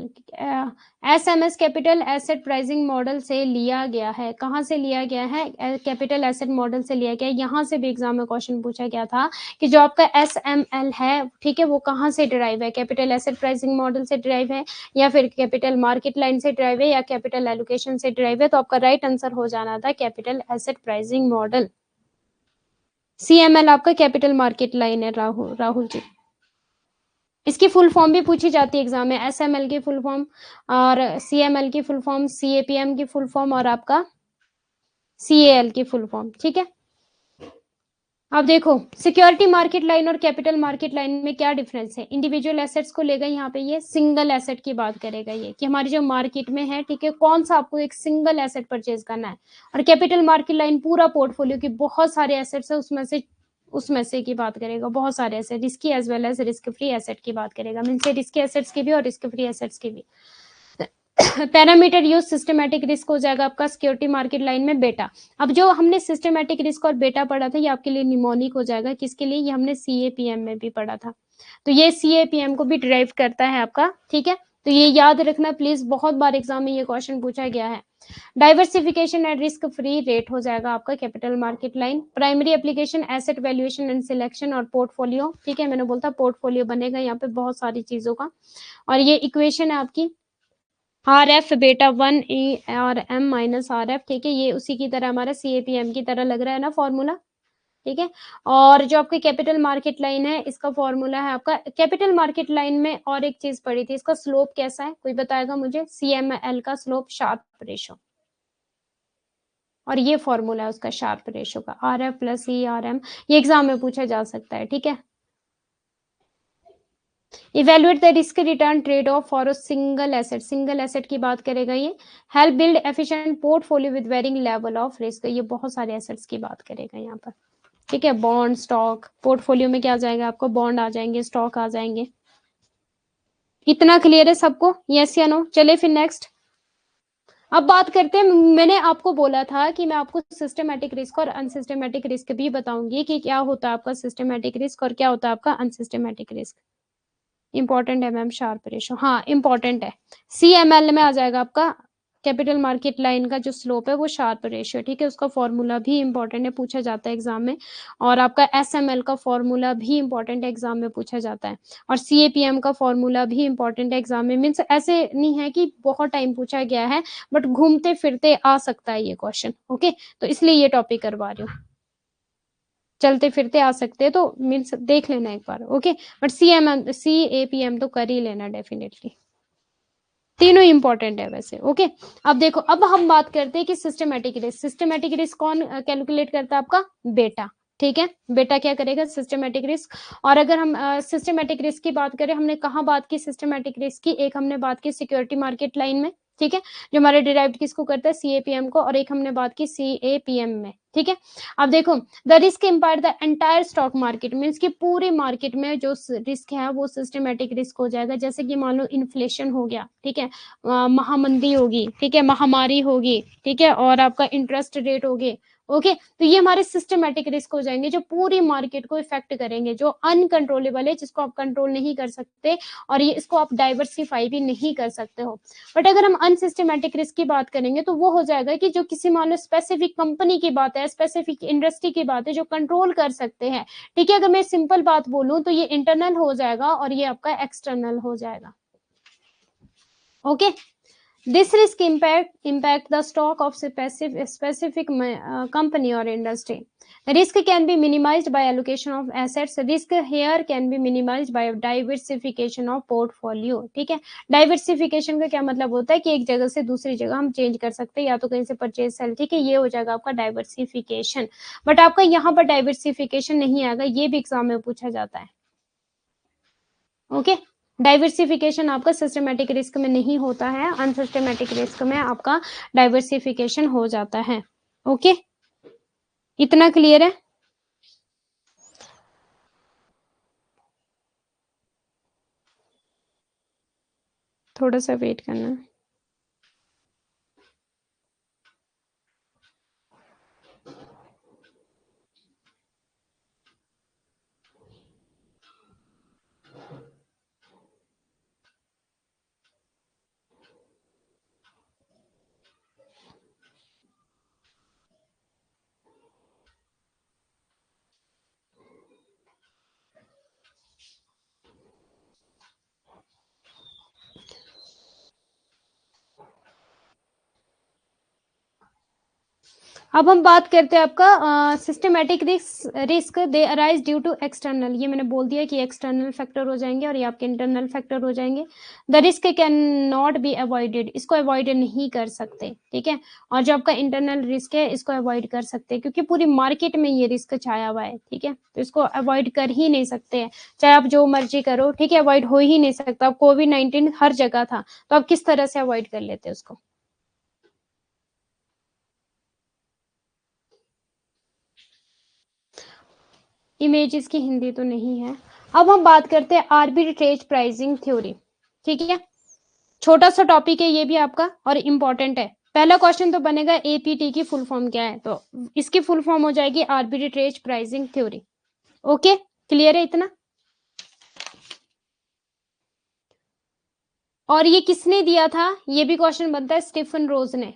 SMS capital asset pricing model से लिया गया है। कहाँ से लिया गया है? Capital asset model से लिया गया है। यहाँ से भी एग्जाम में क्वेश्चन पूछा गया था कि जो आपका SML है, ठीक है, वो कहाँ से डिराइव है? कैपिटल एसेट प्राइसिंग मॉडल से डिराइव है, या फिर कैपिटल मार्केट लाइन से डिराइव है, या कैपिटल एलोकेशन से डिराइव है? तो आपका राइट आंसर हो जाना था capital asset pricing model. CML आपका कैपिटल मार्केट लाइन है राहुल जी। इसकी फुल फॉर्म भी पूछी जाती है एग्जाम में, SML की फुल फॉर्म और CML की फुल फॉर्म, CAPM की फुल फॉर्म और आपका CAL की फुल फॉर्म, ठीक है। अब देखो सिक्योरिटी मार्केट लाइन और कैपिटल मार्केट लाइन में क्या डिफरेंस है। इंडिविजुअल एसेट्स को लेगा यहाँ पे, ये सिंगल एसेट की बात करेगा, ये कि हमारी जो मार्केट में है, ठीक है, कौन सा आपको एक सिंगल एसेट परचेज करना है। और कैपिटल मार्केट लाइन पूरा पोर्टफोलियो की बहुत सारे एसेट्स है, उसमें से की बात करेगा, बहुत सारे asset, risky as well as risk free asset की बात करेगा, मीन से रिस्की एसेट्स की भी और रिस्क फ्री एसेट्स की भी। पैरामीटर यूज सिस्टमैटिक रिस्क हो जाएगा आपका सिक्योरिटी मार्केट लाइन में बेटा। अब जो हमने सिस्टमैटिक रिस्क और बेटा पढ़ा था, ये आपके लिए निमोनिक हो जाएगा। किसके लिए? ये हमने CAPM में भी पढ़ा था, तो ये CAPM को भी ड्राइव करता है आपका, ठीक है। तो ये याद रखना प्लीज, बहुत बार एग्जाम में ये क्वेश्चन पूछा गया है। Diversification and risk free rate हो जाएगा आपका capital market line. Primary application asset valuation and selection और पोर्टफोलियो, ठीक है, मैंने बोलता पोर्टफोलियो बनेगा यहाँ पे बहुत सारी चीजों का। और ये इक्वेशन है आपकी RF बेटा 1E और M माइनस RF, ठीक है, ये उसी की तरह हमारा CAPM की तरह लग रहा है ना फॉर्मूला, ठीक है। और जो आपकी कैपिटल मार्केट लाइन है, इसका फॉर्मूला है आपका कैपिटल मार्केट लाइन में। और एक चीज पढ़ी थी, इसका स्लोप कैसा है, कोई बताएगा मुझे? CML का स्लोप शार्प रेशो, और ये फॉर्मूला है उसका शार्प रेशो का, RF प्लस ERM। ये एग्जाम में पूछा जा सकता है, ठीक है। Evaluate the risk return trade off for a single asset की बात करेगा ये। Help build efficient portfolio with varying level of risk, ये बहुत सारे एसेट्स की बात करेगा यहाँ पर, ठीक है। बॉन्ड, स्टॉक, पोर्टफोलियो में क्या आ जाएगा आपको? बॉन्ड आ जाएंगे, स्टॉक आ जाएंगे। इतना क्लियर है सबको? यस या नो? चले फिर नेक्स्ट। अब बात करते हैं, मैंने आपको बोला था कि मैं आपको सिस्टमैटिक रिस्क और अनसिस्टमैटिक रिस्क भी बताऊंगी कि क्या होता है आपका सिस्टमैटिक रिस्क और क्या होता है आपका अनसिस्टमैटिक रिस्क। इंपॉर्टेंट है मैम, शार्प रेशो, हाँ इंपॉर्टेंट है। CML में आ जाएगा आपका, कैपिटल मार्केट लाइन का जो स्लोप है वो शार्प रेशियो, ठीक है, उसका फॉर्मूला भी इंपॉर्टेंट है, पूछा जाता है एग्जाम में। और आपका SML का फॉर्मूला भी इंपॉर्टेंट है, एग्जाम में पूछा जाता है। और CAPM का फॉर्मूला भी इंपॉर्टेंट है एग्जाम में, मीन्स ऐसे नहीं है कि बहुत टाइम पूछा गया है, बट घूमते फिरते आ सकता है ये क्वेश्चन, ओके, तो इसलिए ये टॉपिक करवा रही हूँ। चलते फिरते आ सकते हैं, तो मीन्स देख लेना एक बार, ओके। बट CAPM तो कर ही लेना डेफिनेटली, तीनों इंपॉर्टेंट है वैसे, ओके। अब देखो, अब हम बात करते हैं कि सिस्टमैटिक रिस्क, सिस्टमैटिक रिस्क कौन कैलकुलेट करता है आपका बेटा, ठीक है, बेटा क्या करेगा सिस्टमैटिक रिस्क। और अगर हम सिस्टमैटिक रिस्क की बात करें, हमने कहाँ बात की सिस्टमैटिक रिस्क की, एक हमने बात की सिक्योरिटी मार्केट लाइन में, ठीक है, जो हमारे डिराइव्ड किसको करता है CAPM को, और एक हमने बात की CAPM में, ठीक है। अब देखो, the risk empire the entire stock market, means की पूरी मार्केट में जो रिस्क है वो सिस्टमैटिक रिस्क हो जाएगा। जैसे कि मान लो इन्फ्लेशन हो गया, ठीक है, महामंदी होगी, ठीक है, महामारी होगी, ठीक है, और आपका इंटरेस्ट रेट होगी, ओके, तो ये हमारे सिस्टमैटिक रिस्क हो जाएंगे जो पूरी मार्केट को इफेक्ट करेंगे, जो अनकंट्रोलेबल है, जिसको आप कंट्रोल नहीं कर सकते, और ये इसको आप डाइवर्सिफाई भी नहीं कर सकते हो। बट अगर हम अनसिस्टमैटिक रिस्क की बात करेंगे तो वो हो जाएगा कि जो किसी मान लो स्पेसिफिक कंपनी की बात है, स्पेसिफिक इंडस्ट्री की बात है, जो कंट्रोल कर सकते हैं, ठीक है, अगर मैं सिंपल बात बोलूं तो ये इंटरनल हो जाएगा और ये आपका एक्सटर्नल हो जाएगा, okay. This risk impact the stock of specific company or industry. Risk can be minimized by allocation of assets. Risk here can be minimized by diversification of portfolio. ठीक है, डाइवर्सिफिकेशन का क्या मतलब होता है कि एक जगह से दूसरी जगह हम चेंज कर सकते हैं, या तो कहीं से परचेज सेल, ठीक है, ये हो जाएगा आपका डाइवर्सिफिकेशन। बट आपका यहाँ पर डाइवर्सिफिकेशन नहीं आएगा, ये भी एग्जाम में पूछा जाता है, ओके। डाइवर्सिफिकेशन आपका सिस्टमैटिक रिस्क में नहीं होता है, अनसिस्टमैटिक रिस्क में आपका डाइवर्सिफिकेशन हो जाता है, ओके, इतना क्लियर है। थोड़ा सा वेट करना। अब हम बात करते हैं आपका systematic risk they arise due to external, ये मैंने बोल दिया कि एक्सटर्नल फैक्टर हो जाएंगे और ये आपके इंटरनल फैक्टर हो जाएंगे। The risk can not be avoided, इसको अवॉइड नहीं कर सकते, ठीक है, और जो आपका इंटरनल रिस्क है इसको अवॉइड कर सकते हैं, क्योंकि पूरी मार्केट में ये रिस्क छाया हुआ है, ठीक है, तो इसको अवॉइड कर ही नहीं सकते हैं, चाहे आप जो मर्जी करो, ठीक है, अवॉइड हो ही नहीं सकता। कोविड-19 हर जगह था, तो आप किस तरह से अवॉइड कर लेते उसको। इमेज इसकी हिंदी तो नहीं है। अब हम बात करते हैं आर्बिट्रेज प्राइसिंग थ्योरी, ठीक है, छोटा सा टॉपिक है ये भी आपका और इम्पोर्टेंट है। पहला क्वेश्चन तो बनेगा APT की फुल फॉर्म क्या है, तो इसकी फुल फॉर्म हो जाएगी arbitrage pricing theory, okay, clear है इतना। और ये किसने दिया था, ये भी क्वेश्चन बनता है, स्टीफन रोज ने।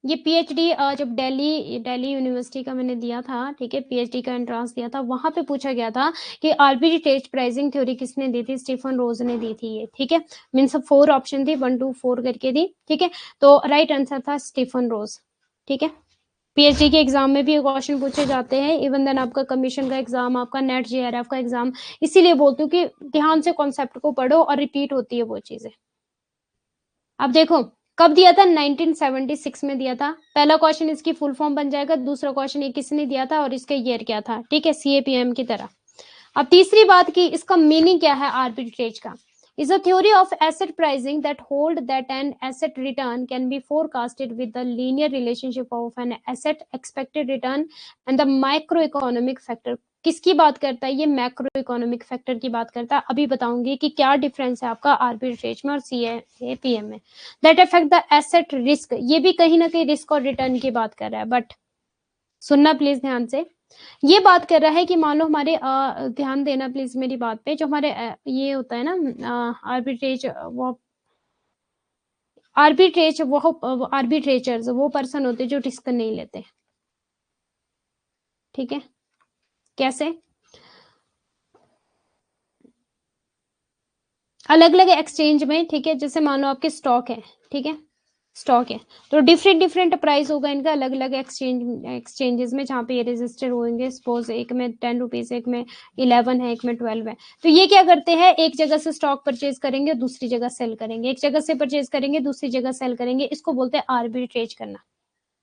ये PhD जब दिल्ली यूनिवर्सिटी का मैंने दिया था, ठीक है, PhD का एंट्रेंस दिया था, वहां पे पूछा गया था कि आर्बिट्रेज प्राइसिंग थ्योरी किसने दी थी, स्टीफन रोज ने दी थी ये, ठीक है, मीन्स 4 ऑप्शन थी, 1 2 4 करके दी, ठीक है, तो राइट आंसर था स्टीफन रोज, ठीक है। PhD के एग्जाम में भी क्वेश्चन पूछे जाते हैं, इवन देन आपका कमीशन का एग्जाम, आपका नेट JRF का एग्जाम, इसीलिए बोलती हूँ कि ध्यान से कॉन्सेप्ट को पढ़ो और रिपीट होती है वो चीजें। अब देखो, कब दिया था, 1976 में दिया था। पहला क्वेश्चन इसकी फुल फॉर्म बन जाएगा, दूसरा क्वेश्चन ये किसने दिया था और इसका ईयर क्या था, ठीक है, CAPM की तरह। अब तीसरी बात की इसका मीनिंग क्या है आर्बिट्रेज का, is a theory of asset pricing that hold that an asset return can be forecasted with the linear relationship of an asset expected return and the microeconomic factor किसकी बात करता है? ये मैक्रो इकोनॉमिक फैक्टर की बात करता है। अभी बताऊंगी कि क्या डिफरेंस है आपका आर्बिट्रेज में और सीएपीएम में। That affect the asset risk, ये भी कहीं ना कहीं रिस्क और रिटर्न की बात कर रहा है। बट सुनना प्लीज ध्यान से, ये बात कर रहा है कि मान लो हमारे ध्यान देना प्लीज मेरी बात पे, जो हमारे ये होता है ना आर्बिट्रेज, वो आर्बिट्रेचर्स वो पर्सन होते जो रिस्क नहीं लेते। ठीक है, कैसे? अलग अलग एक्सचेंज में, ठीक है, जैसे मान लो आपके स्टॉक है, ठीक है, स्टॉक है, तो डिफरेंट डिफरेंट प्राइस होगा इनका अलग अलग एक्सचेंजेस में, जहाँ पे ये रजिस्टर होंगे। सपोज एक में 10 रुपीज, एक में 11 है, एक में 12 है। तो ये क्या करते हैं, एक जगह से स्टॉक परचेज करेंगे, दूसरी जगह सेल करेंगे, एक जगह से परचेज करेंगे, दूसरी जगह सेल करेंगे। इसको बोलते हैं आर्बिट्रेज करना।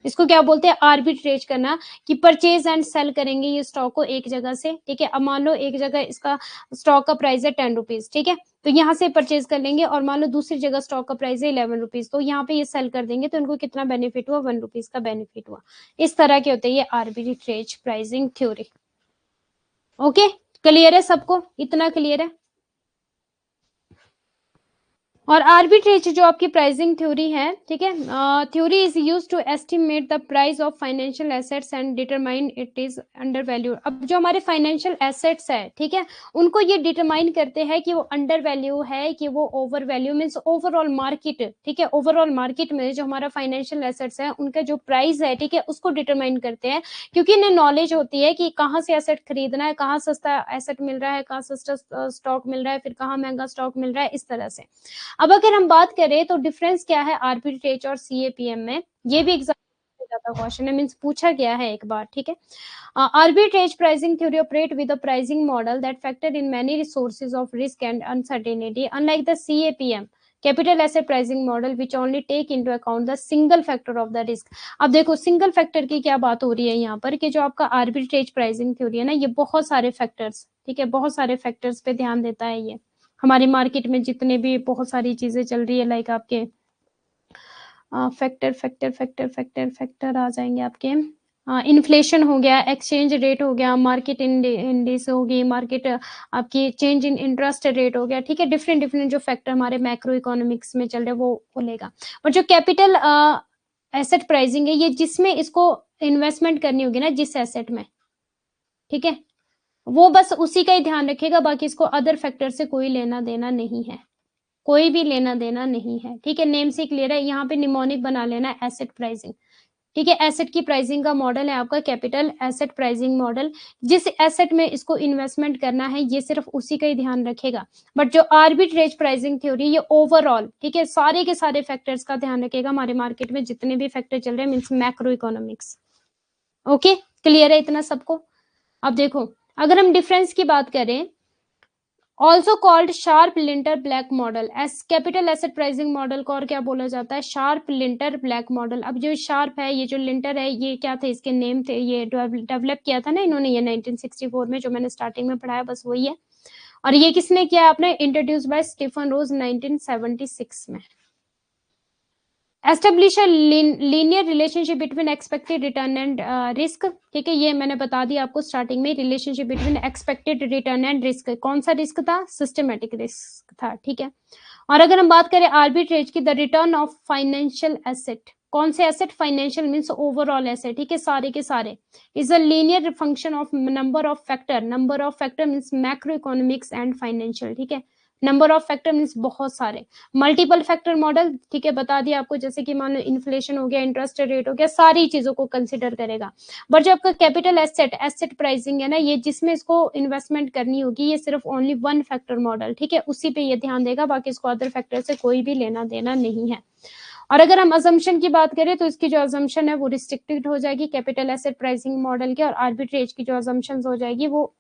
इसको क्या बोलते हैं? आर्बिट्रेज करना, कि परचेज एंड सेल करेंगे ये स्टॉक को एक जगह से। ठीक है, अब मान लो एक जगह इसका स्टॉक का प्राइस है 10 रुपीज, ठीक है, तो यहाँ से परचेज कर लेंगे, और मान लो दूसरी जगह स्टॉक का प्राइस है 11 रुपीज, तो यहाँ पे ये सेल कर देंगे, तो इनको कितना बेनिफिट हुआ? 1 रुपीज का बेनिफिट हुआ। इस तरह के होते हैं ये arbitrage pricing theory. Okay, clear है सबको? इतना क्लियर है? और आर्बिट्रेज जो आपकी प्राइसिंग थ्योरी है, ठीक है, theory is use to estimate the price of financial assets and determine it is under value. अब जो हमारे फाइनेंशियल एसेट्स है, ठीक है, उनको ये डिटरमाइन करते हैं कि वो अंडर वैल्यू है कि वो over value, means overall market. ठीक है, ओवरऑल मार्केट में जो हमारा फाइनेंशियल एसेट्स है उनका जो प्राइस है, ठीक है, उसको डिटरमाइन करते हैं, क्योंकि इन्हें नॉलेज होती है कि कहाँ से एसेट खरीदना है, कहाँ सस्ता एसेट मिल रहा है, कहाँ सस्ता स्टॉक मिल रहा है, फिर कहाँ महंगा स्टॉक मिल रहा है, इस तरह से। अब अगर हम बात करें तो डिफरेंस क्या है आर्बिट्रेज और सीएपीएम में, ये भी एग्जाम ज्यादा क्वेश्चन है, मींस पूछा गया है एक बार। ठीक है, arbitrage pricing theory operate with a pricing model that factor in many resources of risk and uncertainty unlike the CAPM capital asset pricing model which only take into account the single factor of the risk. अब देखो single factor की क्या बात हो रही है यहाँ पर, कि जो आपका आर्बिट्रेज प्राइसिंग थ्योरी है ना, ये बहुत सारे फैक्टर्स, ठीक है, बहुत सारे फैक्टर्स पे ध्यान देता है। ये हमारी मार्केट में जितने भी बहुत सारी चीजें चल रही है, लाइक आपके factor factor factor factor factor आ जाएंगे आपके, इन्फ्लेशन हो गया, एक्सचेंज रेट हो गया, मार्केट इंडेक्स होगी, मार्केट आपकी चेंज इन इंटरेस्ट रेट हो गया। ठीक है, डिफरेंट डिफरेंट जो फैक्टर हमारे मैक्रो इकोनॉमिक्स में चल रहे हैं वो लेगा। और जो कैपिटल एसेट प्राइसिंग है, ये जिसमें इसको इन्वेस्टमेंट करनी होगी ना, जिस एसेट में, ठीक है, वो बस उसी का ही ध्यान रखेगा, बाकी इसको अदर फैक्टर से कोई लेना देना नहीं है, कोई भी लेना देना नहीं है। ठीक है, नेम से क्लियर है, यहाँ पे निमोनिक बना लेना एसेट प्राइसिंग। ठीक है, एसेट की प्राइसिंग का मॉडल है आपका कैपिटल एसेट प्राइसिंग मॉडल। जिस एसेट में इसको इन्वेस्टमेंट करना है ये सिर्फ उसी का ही ध्यान रखेगा। बट जो आर्बिट्रेज प्राइसिंग थ्योरी, ये ओवरऑल, ठीक है, सारे के सारे फैक्टर्स का ध्यान रखेगा, हमारे मार्केट में जितने भी फैक्टर चल रहे हैं, means macro economics. Okay, clear है इतना सबको? अब देखो, अगर हम डिफरेंस की बात करें, also called sharp lintel black model, S capital asset pricing model को और क्या बोला जाता है? Sharp lintel black model. अब जो शार्प है, ये जो लिंटर है, ये क्या थे इसके नेम थे, ये डेवलप किया था ना इन्होंने, ये 1964 में, जो मैंने स्टार्टिंग में पढ़ाया बस वही है। और ये किसने किया? आपने इंट्रोड्यूस बाय स्टीफन रोज 1976 में। Establish linear relationship between expected return and risk. ठीक है, ये मैंने बता दिया आपको स्टार्टिंग में, relationship between expected return and risk. कौन सा रिस्क था? सिस्टमेटिक रिस्क था। ठीक है, और अगर हम बात करें आर्बिट्रेज की, the return of financial asset, कौन से asset? Financial means overall asset, ठीक है, सारे के सारे, is a linear function of number of factor. Number of factor means macro economics and financial. ठीक है, नंबर ऑफ फैक्टर मींस बहुत सारे। मल्टीपल फैक्टर मॉडल, ठीक है, बता दिया आपको, जैसे कि मान लो इन्फ्लेशन हो गया, इंटरेस्ट रेट हो गया, सारी चीजों को कंसिडर करेगा। बट जो आपका कैपिटल एसेट एसेट प्राइसिंग है ना, ये जिसमें इसको इन्वेस्टमेंट करनी होगी, ये सिर्फ ओनली वन फैक्टर मॉडल, ठीक है, उसी पे ये ध्यान देगा, बाकी इसको अदर फैक्टर से कोई भी लेना देना नहीं है। और अगर हम अजम्पशन की बात करें तो इसकी जो अजम्पशन है वो रिस्ट्रिक्टेड हो जाएगी कैपिटल एसेट प्राइसिंग मॉडल के, और आर्बिट्रेज की जो अजम्पशन हो जाएगी वो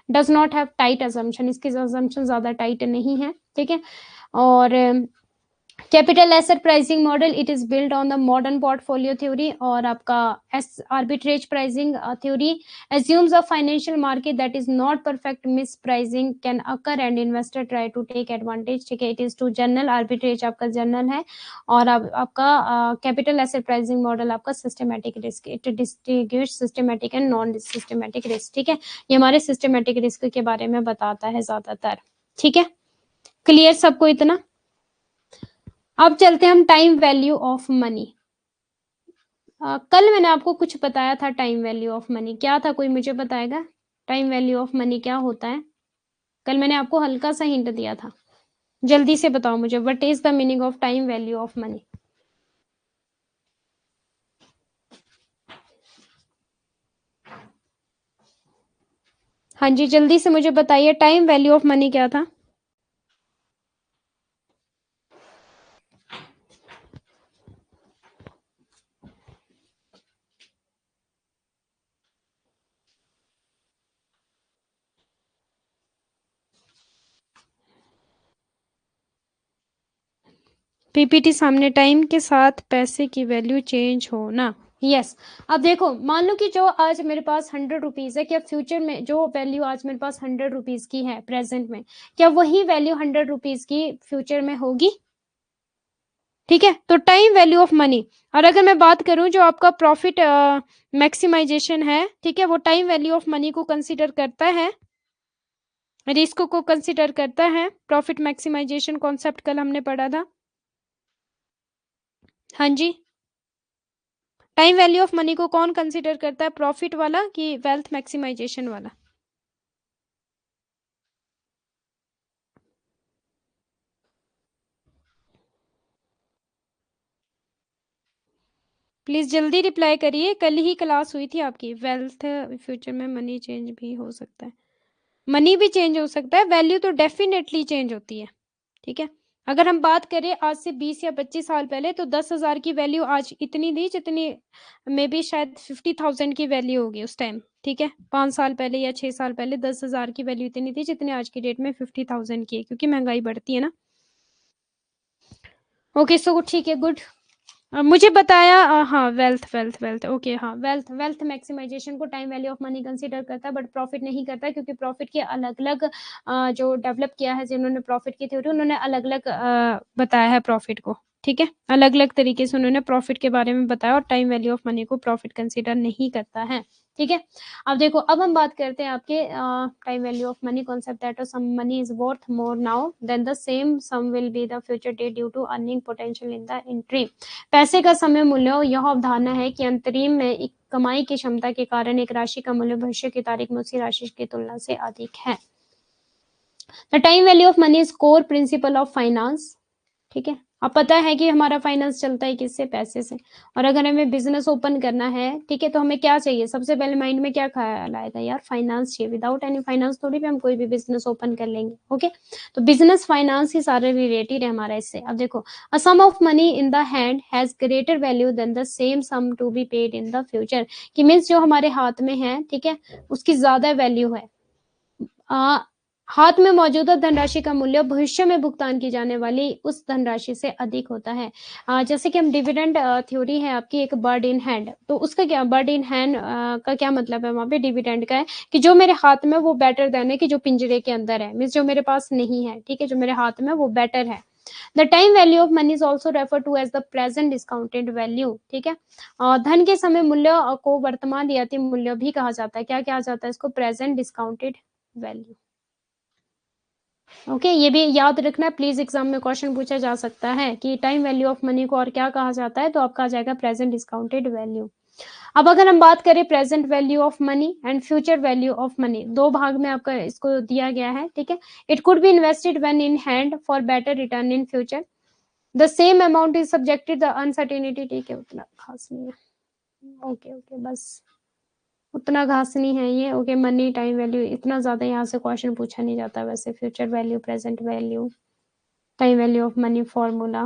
does not have tight assumption, इसकी अजम्पशन ज्यादा टाइट नहीं है। ठीक है, और capital asset pricing model, it is build on the modern portfolio theory, और आपका arbitrage pricing theory assumes a financial market that is not perfect, mispricing can occur and investor try to take advantage, ठीक है। It is too general, arbitrage आपका general है, और आपका capital asset pricing model आपका systematic risk, it distinguish systematic and non systematic risk, ठीक है। ये हमारे सिस्टमेटिक रिस्क के बारे में बताता है ज्यादातर, ठीक है। क्लियर सबको इतना? अब चलते हैं हम टाइम वैल्यू ऑफ मनी। कल मैंने आपको कुछ बताया था टाइम वैल्यू ऑफ मनी, क्या था, कोई मुझे बताएगा टाइम वैल्यू ऑफ मनी क्या होता है? कल मैंने आपको हल्का सा हिंट दिया था, जल्दी से बताओ मुझे, what is the meaning of time value of money? हाँ जी, जल्दी से मुझे बताइए, टाइम वैल्यू ऑफ मनी क्या था? पीपीटी सामने, टाइम के साथ पैसे की वैल्यू चेंज होना। यस अब देखो, मान लो कि जो आज मेरे पास 100 रुपीज है, क्या फ्यूचर में जो वैल्यू आज मेरे पास 100 रुपीज की है प्रेजेंट में, क्या वही वैल्यू 100 रुपीज की फ्यूचर में होगी? ठीक है, तो टाइम वैल्यू ऑफ मनी। और अगर मैं बात करूं जो आपका प्रॉफिट मैक्सिमाइजेशन है, ठीक है, वो टाइम वैल्यू ऑफ मनी को कंसीडर करता है, रिस्क को कंसीडर करता है। प्रॉफिट मैक्सिमाइजेशन कॉन्सेप्ट कल हमने पढ़ा था। हाँ जी, टाइम वैल्यू ऑफ मनी को कौन कंसीडर करता है, प्रॉफिट वाला कि वेल्थ मैक्सिमाइजेशन वाला? प्लीज जल्दी रिप्लाई करिए, कल ही क्लास हुई थी आपकी। वेल्थ फ्यूचर में मनी चेंज भी हो सकता है, मनी भी चेंज हो सकता है, वैल्यू तो डेफिनेटली चेंज होती है, ठीक है। अगर हम बात करें आज से 20 या 25 साल पहले, तो 10,000 की वैल्यू आज इतनी थी जितनी मे बी शायद 50,000 की वैल्यू होगी उस टाइम, ठीक है। 5 साल पहले या 6 साल पहले 10,000 की वैल्यू इतनी थी जितनी आज की डेट में 50,000 की है, क्योंकि महंगाई बढ़ती है ना। ओके सो ठीक है, गुड। मुझे बताया हाँ, वेल्थ वेल्थ वेल्थ ओके, हाँ, वेल्थ वेल्थ मैक्सिमाइजेशन को time value of money consider करता है, बट प्रॉफिट नहीं करता, क्योंकि प्रॉफिट के अलग अलग जो डेवलप किया है जिन्होंने प्रॉफिट की थ्योरी, उन्होंने अलग अलग बताया है प्रॉफिट को, ठीक है। अलग अलग तरीके से उन्होंने प्रॉफिट के बारे में बताया, और टाइम वैल्यू ऑफ मनी को प्रॉफिट कंसीडर नहीं करता है, ठीक है। अब देखो, अब हम बात करते हैं आपके time value of money concept, that sum money is worth more now than the same sum will be the future day due to earning potential in the interim. पैसे का समय मूल्य यह अवधारणा है कि अंतरिम में एक कमाई की क्षमता के कारण एक राशि का मूल्य भविष्य की तारीख में उसी राशि की तुलना से अधिक है। The time value of money is core principle of finance, ठीक है। अब पता है कि हमारा फाइनेंस चलता है किससे, पैसे से। और अगर हमें बिजनेस ओपन करना है, ठीक है, तो हमें क्या चाहिए, सबसे पहले माइंड में क्या ख्याल आएगा, यार फाइनेंस चाहिए, विदाउट एनी फाइनेंस थोड़ी भी हम कोई भी बिजनेस ओपन कर लेंगे, ओके। तो बिजनेस फाइनेंस ही सारे रिलेटेड है हमारा इससे। अब देखो, a sum of money in the hand has greater value than the same sum to be paid in the future, कि मीन्स जो हमारे हाथ में है, ठीक है, उसकी ज्यादा वैल्यू है। हाथ में मौजूदा धनराशि का मूल्य भविष्य में भुगतान की जाने वाली उस धनराशि से अधिक होता है। जैसे कि हम डिविडेंड थ्योरी है आपकी, एक बर्ड इन हैंड, तो उसका क्या, बर्ड इन हैंड का क्या मतलब है, वहां पे डिविडेंड का है कि जो मेरे हाथ में वो बेटर देन है कि जो पिंजरे के अंदर है, मीन्स जो मेरे पास नहीं है, ठीक है, जो मेरे हाथ में वो बेटर है। The time value of money is also refer to as the present discounted value, ठीक है। धन के समय मूल्य को वर्तमान रियायती मूल्य भी कहा जाता है, क्या कहा जाता है इसको, प्रेजेंट डिस्काउंटेड वैल्यू, ओके। ये भी याद रखना, प्लीज एग्जाम में क्वेश्चन पूछा जा सकता है कि टाइम वैल्यू ऑफ मनी को और क्या कहा जाता है, तो आपका आ जाएगा प्रेजेंट डिस्काउंटेड वैल्यू। अब अगर हम बात करें present value of money and future value of money, दो भाग में आपका इसको दिया गया है, ठीक है। It could be invested when in hand for better return in future, the same amount is subjected the uncertainty, ठीक है, उतना खास नहीं है, ओके ओके, बस उतना घास नहीं है ये, ओके। मनी टाइम वैल्यू इतना ज्यादा यहाँ से क्वेश्चन पूछा नहीं जाता वैसे, future value, present value, time value of money formula.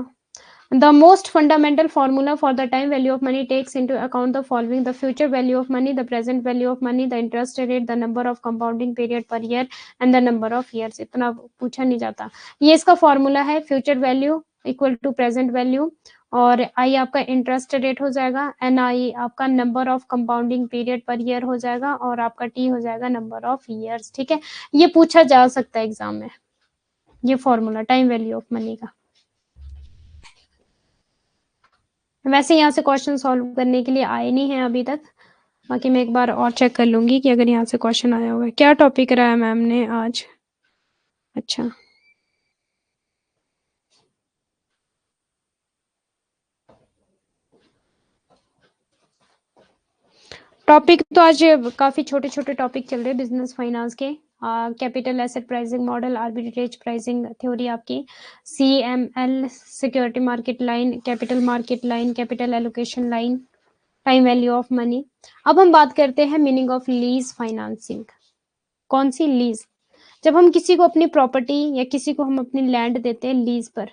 The most fundamental formula for the time value of money takes into account the following: the future value of money, the present value of money, the interest rate, the number of compounding period per year and the number of years. इतना पूछा नहीं जाता, ये इसका formula है future value equal to present value, और I आपका interest rate हो जाएगा, एन आई आपका number of compounding period per year हो जाएगा, और आपका टी हो जाएगा नंबर ऑफ ईयर्स। ठीक है, ये पूछा जा सकता है एग्जाम में, ये formula time value of money का। वैसे यहाँ से क्वेश्चन सॉल्व करने के लिए आए नहीं है अभी तक, बाकी मैं एक बार और चेक कर लूंगी कि अगर यहाँ से क्वेश्चन आया होगा। क्या टॉपिक कराया मैम ने आज? अच्छा, टॉपिक तो आज काफी छोटे छोटे टॉपिक चल रहे हैं बिजनेस फाइनेंस के। Capital asset pricing model, arbitrage pricing theory आपकी, CML security market line, capital market line, capital allocation line, time value of money. अब हम बात करते हैं मीनिंग ऑफ लीज फाइनेंसिंग। कौन सी लीज? जब हम किसी को अपनी प्रॉपर्टी या किसी को हम अपनी लैंड देते हैं लीज पर,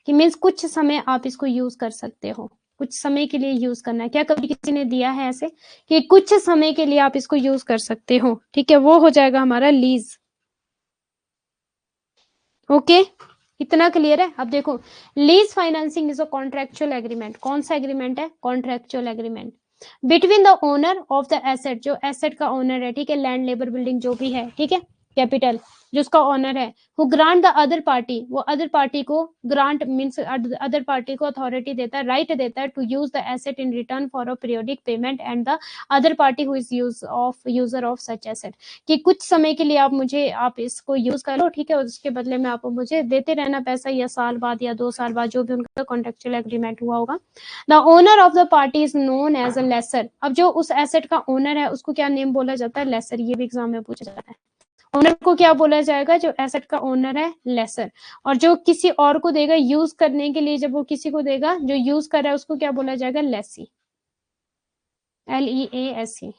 कि मीन्स कुछ समय आप इसको यूज कर सकते हो, कुछ समय के लिए यूज करना है। क्या कभी किसी ने दिया है ऐसे कि कुछ समय के लिए आप इसको यूज कर सकते हो? ठीक है, वो हो जाएगा हमारा लीज। ओके, इतना क्लियर है? अब देखो, lease financing is a contractual agreement. कौन सा एग्रीमेंट है? Contractual agreement between the owner of the asset, जो एसेट का ओनर है, ठीक है, लैंड लेबर बिल्डिंग जो भी है, ठीक है, कैपिटल जो उसका ओनर है, who grant the other party, वो अदर पार्टी को ग्रांट मींस अदर पार्टी को अथॉरिटी देता है, राइट देता है to use the asset in return for a periodic payment and the other party who is user of such asset, कि कुछ समय के लिए आप इसको यूज कर लो, ठीक है, उसके बदले में आप मुझे देते रहना पैसा, या साल बाद या 2 साल बाद, जो भी उनका कॉन्ट्रेक्चुअल एग्रीमेंट हुआ होगा। The owner of the party is known as a lessor. अब जो उस एसेट का ओनर है उसको क्या नेम बोला जाता है? लेसर। ये भी एग्जाम में पूछा जाता है। ओनर को क्या बोला जाएगा? जो एसेट का ओनर है, लेसर। और जो किसी और को देगा यूज करने के लिए, जब वो किसी को देगा जो यूज कर रहा है, उसको क्या बोला जाएगा? लेसी। LEASE,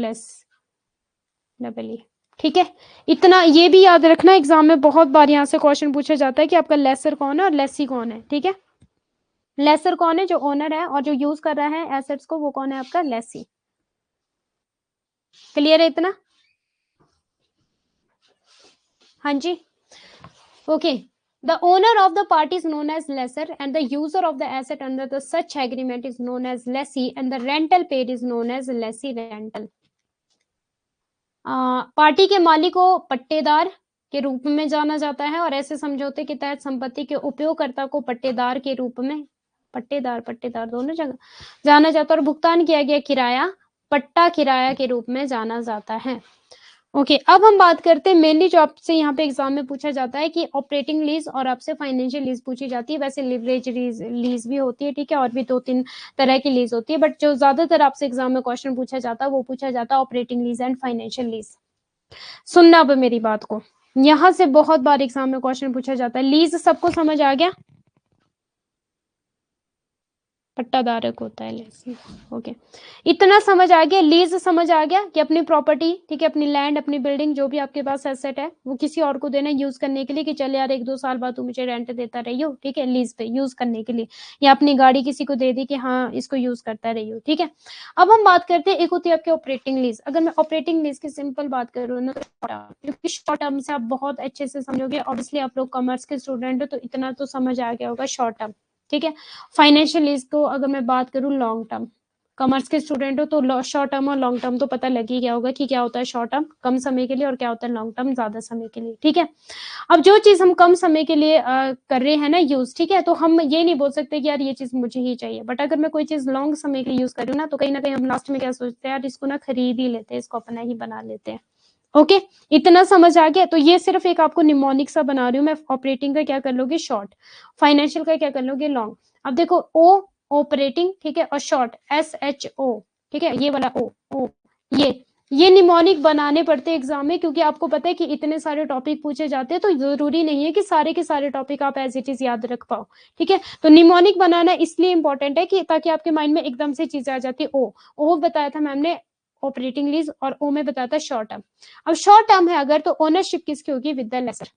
LESSE। ठीक है, इतना ये भी याद रखना, एग्जाम में बहुत बार यहाँ से क्वेश्चन पूछा जाता है कि आपका लेसर कौन है और लेसी कौन है। ठीक है, लेसर कौन है? जो ओनर है, और जो यूज कर रहा है एसेट्स को, वो कौन है? आपका लेसी। क्लियर है इतना? हाँ जी, okay. The owner of the party is known as lessor and the user of the asset under the such agreement is known as lessee and the rental paid is known as lessee rental। Party के मालिक को पट्टेदार के रूप में जाना जाता है, और ऐसे समझौते के तहत संपत्ति के उपयोगकर्ता को पट्टेदार के रूप में, पट्टेदार दोनों जगह जाना जाता है, और भुगतान किया गया किराया पट्टा किराया के रूप में जाना जाता है। ओके, अब हम बात करते हैं मेनली जो आपसे यहाँ पे एग्जाम में पूछा जाता है कि ऑपरेटिंग लीज और आपसे फाइनेंशियल लीज पूछी जाती है। वैसे लिवरेज लीज भी होती है, ठीक है, और भी 2-3 तरह की लीज होती है, बट जो ज्यादातर आपसे एग्जाम में क्वेश्चन पूछा जाता है वो पूछा जाता है operating lease and financial lease. सुनना अब मेरी बात को, यहाँ से बहुत बार एग्जाम में क्वेश्चन पूछा जाता है। लीज सबको समझ आ गया? पट्टाधारक होता है लेसी। ओके, इतना समझ आ गया? लीज समझ आ गया कि अपनी प्रॉपर्टी, ठीक है, अपनी लैंड, अपनी बिल्डिंग, जो भी आपके पास एसेट है, वो किसी और को देना यूज करने के लिए, कि चल यार 1-2 साल बाद तू मुझे रेंट देता रहियो, ठीक है, लीज पे यूज करने के लिए, या अपनी गाड़ी किसी को दे दी कि हाँ इसको यूज करता रहियो। ठीक है, अब हम बात करते हैं, एक होती है आपकी ऑपरेटिंग लीज। अगर मैं ऑपरेटिंग लीज की सिंपल बात करूँ ना, क्योंकि शॉर्ट टर्म से आप बहुत अच्छे से समझोगे, ऑब्वियसली आप लोग कॉमर्स के स्टूडेंट हो तो इतना तो समझ आ गया होगा शॉर्ट टर्म। ठीक है, फाइनेंशियल लीज को अगर मैं बात करूं लॉन्ग टर्म, कॉमर्स के स्टूडेंट हो तो शॉर्ट टर्म और लॉन्ग टर्म तो पता लग ही गया होगा कि क्या होता है शॉर्ट टर्म कम समय के लिए, और क्या होता है लॉन्ग टर्म ज्यादा समय के लिए। ठीक है, अब जो चीज हम कम समय के लिए कर रहे हैं ना यूज, ठीक है, तो हम ये नहीं बोल सकते कि यार ये चीज मुझे ही चाहिए, बट अगर मैं कोई चीज लॉन्ग समय के लिए यूज कर रही हूँ ना, तो कहीं ना कहीं हम लास्ट में क्या सोचते हैं, यार इसको ना खरीद ही लेते हैं, इसको अपना ही बना लेते हैं। ओके, इतना समझ आ गया? तो ये सिर्फ एक आपको निमोनिक सा बना रही हूँ मैं। ऑपरेटिंग का क्या कर लोगे? शॉर्ट। फाइनेंशियल का क्या कर लोगे? लॉन्ग। अब देखो, ओ ऑपरेटिंग, ठीक है, और शॉर्ट SHO, ठीक है, ये वाला ओ ये निमोनिक बनाने पड़ते हैं एग्जाम में, क्योंकि आपको पता है कि इतने सारे टॉपिक पूछे जाते हैं, तो जरूरी नहीं है कि सारे के सारे टॉपिक आप एज इट इज याद रख पाओ। ठीक है, तो निमोनिक बनाना इसलिए इंपॉर्टेंट है कि ताकि आपके माइंड में एकदम से चीजें आ जाती है। ओ बताया था मैम ने ऑपरेटिंग लीज, और ओ में बताया था शॉर्ट टर्म। अब शॉर्ट टर्म है अगर, तो ओनरशिप किसकी होगी? With the lesser.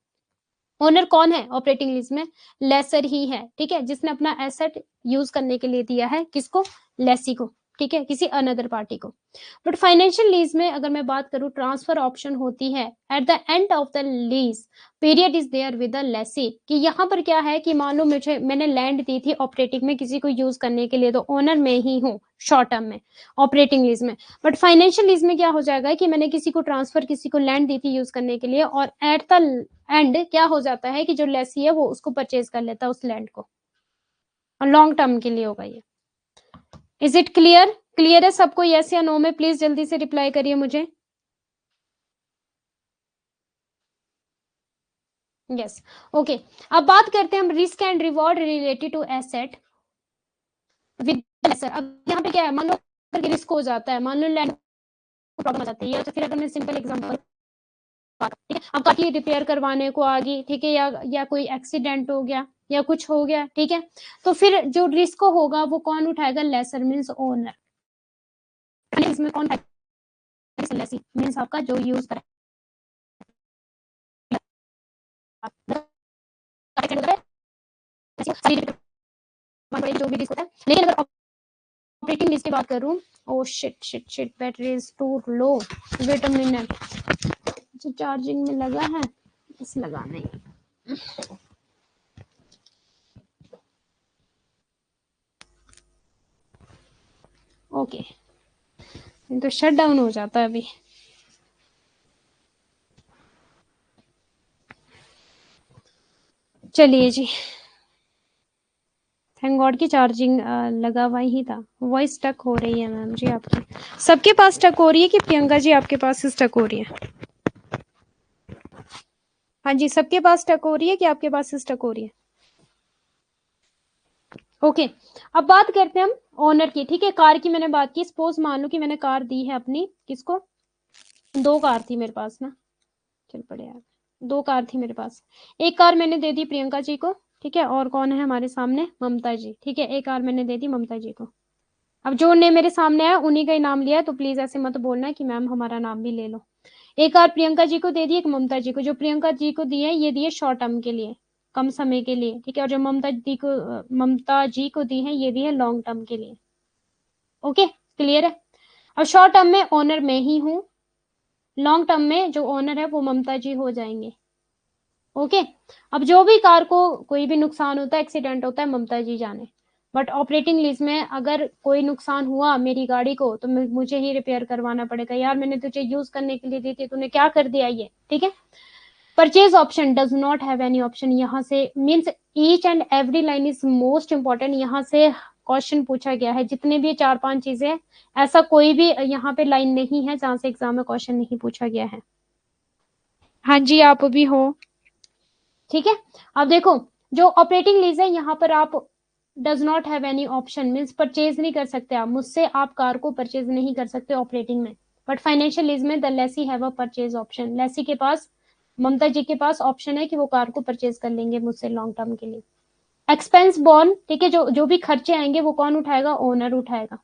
ओनर कौन है ऑपरेटिंग लीज में? लेसर ही है, ठीक है, जिसने अपना एसेट यूज करने के लिए दिया है, किसको? लेसी को। ठीक है, किसी अनदर पार्टी को। बट फाइनेंशियल लीज में अगर मैं बात करूं, ट्रांसफर ऑप्शन होती है at the end of the lease period is there with the lessee, कि यहाँ पर क्या है कि मान लो मैंने लैंड दी थी ऑपरेटिंग में किसी को यूज करने के लिए, तो ओनर में ही हूँ शॉर्ट टर्म में, ऑपरेटिंग लीज में। बट फाइनेंशियल लीज में क्या हो जाएगा कि मैंने किसी को ट्रांसफर, किसी को लैंड दी थी यूज करने के लिए, और एट द एंड क्या हो जाता है कि जो लेसी है वो उसको परचेज कर लेता है उस लैंड को, और लॉन्ग टर्म के लिए होगा ये। Is it clear? क्लियर है सबको? यस या नो में प्लीज जल्दी से रिप्लाई करिए मुझे। Yes, okay. अब बात करते हैं हम risk and reward related to asset with lessor. अब यहाँ पे क्या है, मान लो अगर रिस्क हो जाता है, मान लो लैंड को प्रॉब्लम आ जाती है, तो फिर अगर मैं सिंपल एग्जांपल, ठीक है, अब काफी रिपेयर करवाने को आ गई, ठीक है, या कोई एक्सीडेंट हो गया या कुछ हो गया, ठीक है, तो फिर जो रिस्क होगा वो कौन उठाएगा? Lessor means owner. इसमें कौन लेसी मीन्स आपका जो यूज कर जो भी रिस्क होता है। लेकिन अगर ऑपरेटिंग लिस्ट की बात करूं, oh shit battery is too low, wait a minute, जो चार्जिंग में लगा है इस लगाने, ओके, तो शट डाउन हो जाता है अभी। चलिए जी, थैंक गॉड की चार्जिंग लगा हुआ ही था। वॉइस स्टक हो रही है मैम जी आपकी, सबके पास स्टक हो रही है कि प्रियंका जी आपके पास स्टक हो रही है? हाँ जी, सबके पास स्टक हो रही है कि आपके पास स्टक हो रही है? ओके, अब बात करते हैं हम ओनर की, ठीक है। कार की मैंने बात की, सपोज मान लो कि मैंने कार दी है अपनी, किसको? दो कार थी मेरे पास ना, चल पड़े यार, दो कार थी मेरे पास। एक कार मैंने दे दी प्रियंका जी को, ठीक है, और कौन है हमारे सामने? ममता जी, ठीक है, एक कार मैंने दे दी ममता जी को। अब जो ने मेरे सामने है उन्हीं का ही नाम लिया है, तो प्लीज ऐसे मत बोलना कि मैम हमारा नाम भी ले लो। एक कार प्रियंका जी को दे दी, एक ममता जी को। जो प्रियंका जी को दी है ये दिए शॉर्ट टर्म के लिए, कम समय के लिए, ठीक है, और जो ममता जी को दी है ये दी है लॉन्ग टर्म के लिए। ओके, क्लियर है? अब शॉर्ट टर्म में ओनर मैं ही हूं, लॉन्ग टर्म में जो ओनर है वो ममता जी हो जाएंगे। ओके, अब जो भी कार को कोई भी नुकसान होता है, एक्सीडेंट होता है, ममता जी जाने। बट ऑपरेटिंग लीज में अगर कोई नुकसान हुआ मेरी गाड़ी को, तो मुझे ही रिपेयर करवाना पड़ेगा। यार मैंने तुझे यूज करने के लिए दी थी, तूने क्या कर दिया ये, ठीक है। Purchase option does not have any option, यहाँ से means each and every line is most important. यहाँ से क्वेश्चन पूछा गया है, जितने भी 4-5 चीजें, ऐसा कोई भी यहाँ पे लाइन नहीं है जहां से एग्जाम में क्वेश्चन नहीं पूछा गया है। हाँ जी, आप भी हो, ठीक है। अब देखो, जो ऑपरेटिंग लीज है यहाँ पर आप does not have any option means purchase नहीं कर सकते आप मुझसे, आप कार को परचेज नहीं कर सकते ऑपरेटिंग में। बट फाइनेंशियल लीज में the lessee have a purchase option, lessee के पास, ममता जी के पास ऑप्शन है कि वो कार को परचेज कर लेंगे मुझसे लॉन्ग टर्म के लिए। एक्सपेंस बॉर्न, ठीक है, जो जो भी खर्चे आएंगे वो कौन उठाएगा? ओनर उठाएगा।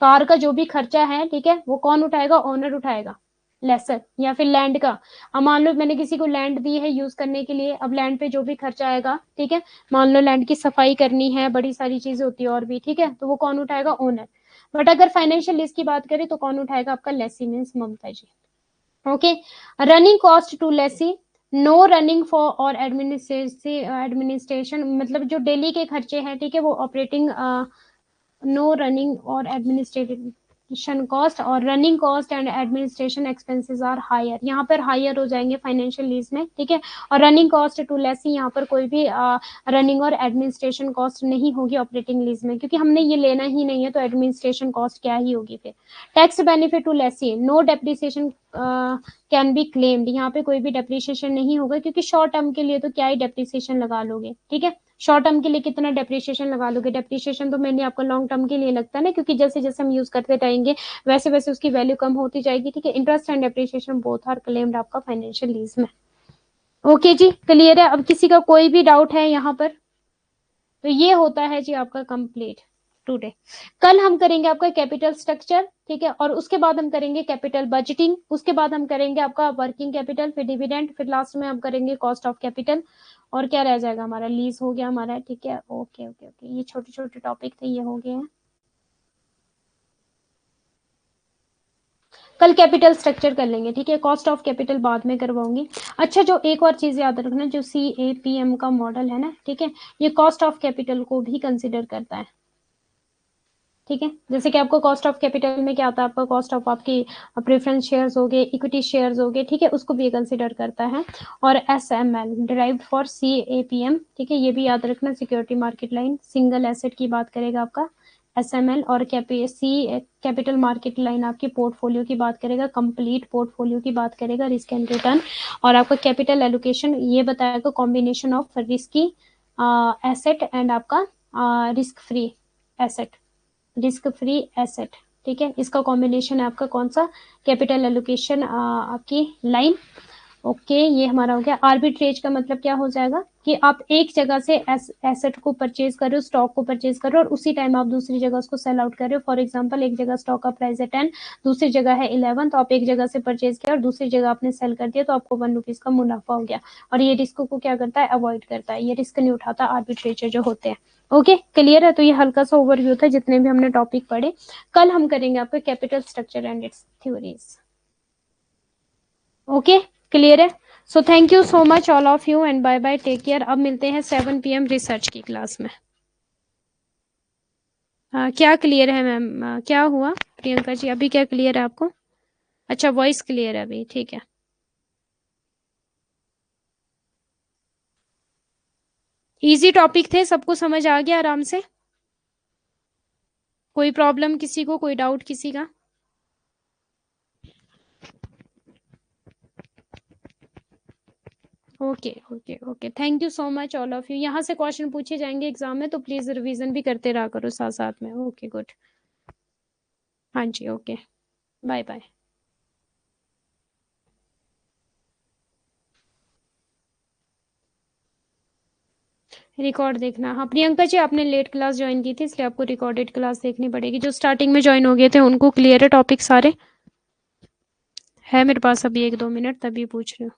कार का जो भी खर्चा है, ठीक है, वो कौन उठाएगा? ओनर उठाएगा, लेसर। या फिर लैंड का, अब मान लो मैंने किसी को लैंड दी है यूज करने के लिए, अब लैंड पे जो भी खर्चा आएगा, ठीक है, मान लो लैंड की सफाई करनी है, बड़ी सारी चीजें होती है और भी, ठीक है, तो वो कौन उठाएगा? ओनर। बट अगर फाइनेंशियल लीज की बात करें तो कौन उठाएगा? आपका lessee means Mamata ji. Okay, running cost to lessee, no running for और एडमिनिस्ट्रेशन, मतलब जो डेली के खर्चे हैं, ठीक है, वो ऑपरेटिंग, नो रनिंग और एडमिनिस्ट्रेशन कॉस्ट, और running cost and administration expenses are higher, यहाँ पर हायर हो जाएंगे फाइनेंशियल लीज में, ठीक है। और रनिंग कॉस्ट टू लेसी, यहाँ पर कोई भी रनिंग और एडमिनिस्ट्रेशन कॉस्ट नहीं होगी ऑपरेटिंग लीज में, क्योंकि हमने ये लेना ही नहीं है, तो एडमिनिस्ट्रेशन कॉस्ट क्या ही होगी फिर। Tax benefit to lessee, no depreciation can be claimed, यहाँ पे कोई भी डेप्रिसिएशन नहीं होगा, क्योंकि शॉर्ट टर्म के लिए तो क्या ही डेप्रिसिएशन लगा लोगे, ठीक है। शॉर्ट टर्म के लिए कितना डेप्रिसिएशन लगा लोगे? डेप्रिसिएशन तो मैंने आपका लॉन्ग टर्म के लिए लगता है ना, क्योंकि जैसे जैसे हम यूज करते जाएंगे वैसे वैसे उसकी वैल्यू कम होती जाएगी, ठीक है। Interest and depreciation both are claimed आपका फाइनेंशियल लीज में। ओके जी, क्लियर है? अब किसी का कोई भी डाउट है यहाँ पर? तो ये होता है जी आपका कंप्लीट टुडे। कल हम करेंगे आपका कैपिटल स्ट्रक्चर, ठीक है, और उसके बाद हम करेंगे कैपिटल बजटिंग, उसके बाद हम करेंगे आपका वर्किंग कैपिटल, फिर डिविडेंड, फिर लास्ट में हम करेंगे कॉस्ट ऑफ कैपिटल, और क्या रह जाएगा हमारा? लीज हो गया हमारा, ठीक है। ओके ओके ओके, ये छोटे छोटे टॉपिक थे, ये हो गए हैं। कल कैपिटल स्ट्रक्चर कर लेंगे, ठीक है, कॉस्ट ऑफ कैपिटल बाद में करवाऊंगी। अच्छा, जो एक और चीज याद रखना, जो CAPM का मॉडल है ना, ठीक है, ये कॉस्ट ऑफ कैपिटल को भी कंसिडर करता है, ठीक है। जैसे कि आपको कॉस्ट ऑफ कैपिटल में क्या आता है, आपका कॉस्ट ऑफ आपकी प्रेफरेंस शेयर्स हो गए, इक्विटी शेयर्स हो गए, ठीक है, उसको भी कंसिडर करता है। और SML डिराइव्ड फॉर CAPM, ठीक है, ये भी याद रखना, security market line single asset की बात करेगा आपका SML, और कैपिटल मार्केट लाइन आपकी पोर्टफोलियो की बात करेगा, कंप्लीट पोर्टफोलियो की बात करेगा, रिस्क एंड रिटर्न। और आपका कैपिटल एलोकेशन ये बताएगा combination of risky asset and आपका risk free asset, risk free asset, ठीक है, इसका कॉम्बिनेशन है आपका कौन सा, कैपिटल एलोकेशन आपकी लाइन। ओके, ये हमारा हो गया। आर्बिट्रेज का मतलब क्या हो जाएगा कि आप एक जगह से एसेट को परचेज कर रहे हो, स्टॉक को परचेज कर रहे हो, और उसी टाइम आप दूसरी जगह उसको सेल आउट कर रहे हो। फॉर एग्जांपल, एक जगह स्टॉक का प्राइस है 10, दूसरी जगह है 11, तो आप एक जगह से परचेज किया और दूसरी जगह आपने सेल कर दिया, तो आपको 1 रुपीज का मुनाफा हो गया। और ये रिस्क को क्या करता है, अवॉइड करता है, ये रिस्क नहीं उठाता आर्बिट्रेजर जो होते हैं। ओके, क्लियर है। तो ये हल्का सा ओवरव्यू था जितने भी हमने टॉपिक पढ़े। कल हम करेंगे आपका capital structure and its theories. Okay, clear है। So thank you so much all of you and bye bye, take care. अब मिलते हैं 7 PM रिसर्च की क्लास में। क्या क्लियर है मैम, क्या हुआ प्रियंका जी, अभी क्या क्लियर है आपको? अच्छा, वॉइस क्लियर है अभी, ठीक है। इजी टॉपिक थे, सबको समझ आ गया आराम से? कोई प्रॉब्लम किसी को, कोई डाउट किसी का? Okay okay okay, thank you so much all of you. यहाँ से क्वेश्चन पूछे जाएंगे एग्जाम में, तो प्लीज रिवीजन भी करते रहा करो साथ साथ में। ओके गुड, हाँ जी, ओके, बाय बाय। रिकॉर्ड देखना, हाँ प्रियंका जी, आपने लेट क्लास ज्वाइन की थी इसलिए आपको रिकॉर्डेड क्लास देखनी पड़ेगी। जो स्टार्टिंग में ज्वाइन हो गए थे उनको क्लियर है टॉपिक सारे? है मेरे पास अभी 1-2 मिनट, तभी पूछ रही हूँ।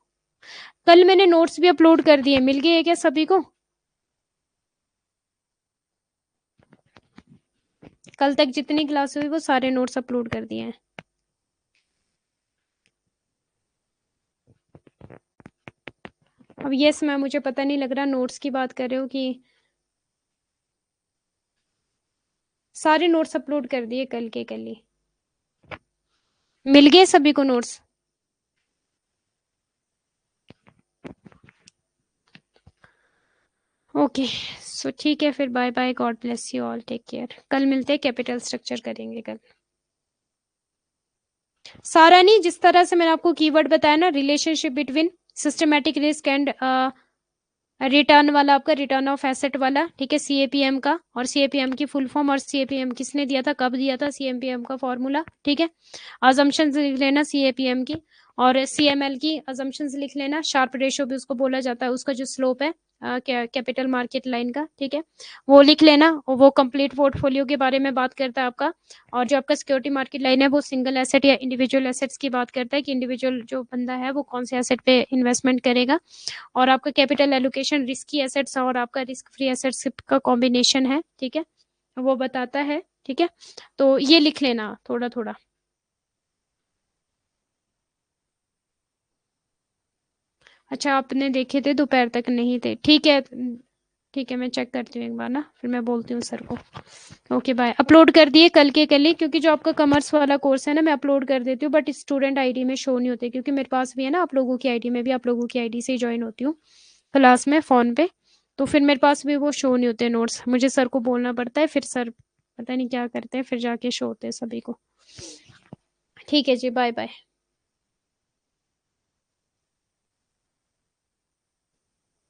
कल मैंने नोट्स भी अपलोड कर दिए, मिल गए क्या सभी को? कल तक जितनी क्लास हुई वो सारे नोट्स अपलोड कर दिए हैं। अब यस मैम, मुझे पता नहीं लग रहा नोट्स की बात कर रहे हो कि सारे नोट्स अपलोड कर दिए कल के कल ही। मिल गए सभी को नोट्स? ओके, सो ठीक है फिर, bye bye, God bless you all, take care. कल मिलते हैं, कैपिटल स्ट्रक्चर करेंगे कल। सारा नहीं, जिस तरह से मैंने आपको कीवर्ड बताया ना, relationship between systematic risk and return वाला, आपका रिटर्न ऑफ एसेट वाला, ठीक है, CAPM का, और CAPM की फुल फॉर्म, और CAPM किसने दिया था, कब दिया था, CAPM का फॉर्मूला, ठीक है। अजम्पशंस लिख लेना CAPM की, और CML की अजम्पशंस लिख लेना। शार्प रेशियो भी उसको बोला जाता है, उसका जो स्लोप है कैपिटल मार्केट लाइन का, ठीक है, वो लिख लेना। और वो कंप्लीट पोर्टफोलियो के बारे में बात करता है आपका। और जो आपका सिक्योरिटी मार्केट लाइन है वो सिंगल एसेट या इंडिविजुअल एसेट्स की बात करता है, कि इंडिविजुअल जो बंदा है वो कौन से एसेट पे इन्वेस्टमेंट करेगा। और आपका कैपिटल एलोकेशन रिस्की एसेट्स और आपका रिस्क फ्री एसेट्स का कॉम्बिनेशन है, ठीक है, वो बताता है, ठीक है। तो ये लिख लेना थोड़ा थोड़ा। अच्छा, आपने देखे थे, दोपहर तक नहीं थे, ठीक है। ठीक है, मैं चेक करती हूँ एक बार ना, फिर मैं बोलती हूँ सर को। Okay bye. अपलोड कर दिए कल के कल ही, क्योंकि जो आपका कॉमर्स वाला कोर्स है ना, मैं अपलोड कर देती हूँ, बट स्टूडेंट आईडी में शो नहीं होते, क्योंकि मेरे पास भी है ना आप लोगों की आईडी में भी, आप लोगों की आईडी से ही ज्वाइन होती हूँ क्लास में फोन पे। तो फिर मेरे पास भी वो शो नहीं होते नोट्स, मुझे सर को बोलना पड़ता है, फिर सर पता नहीं क्या करते हैं, फिर जाके शो होते हैं सभी को। ठीक है जी, बाय बाय।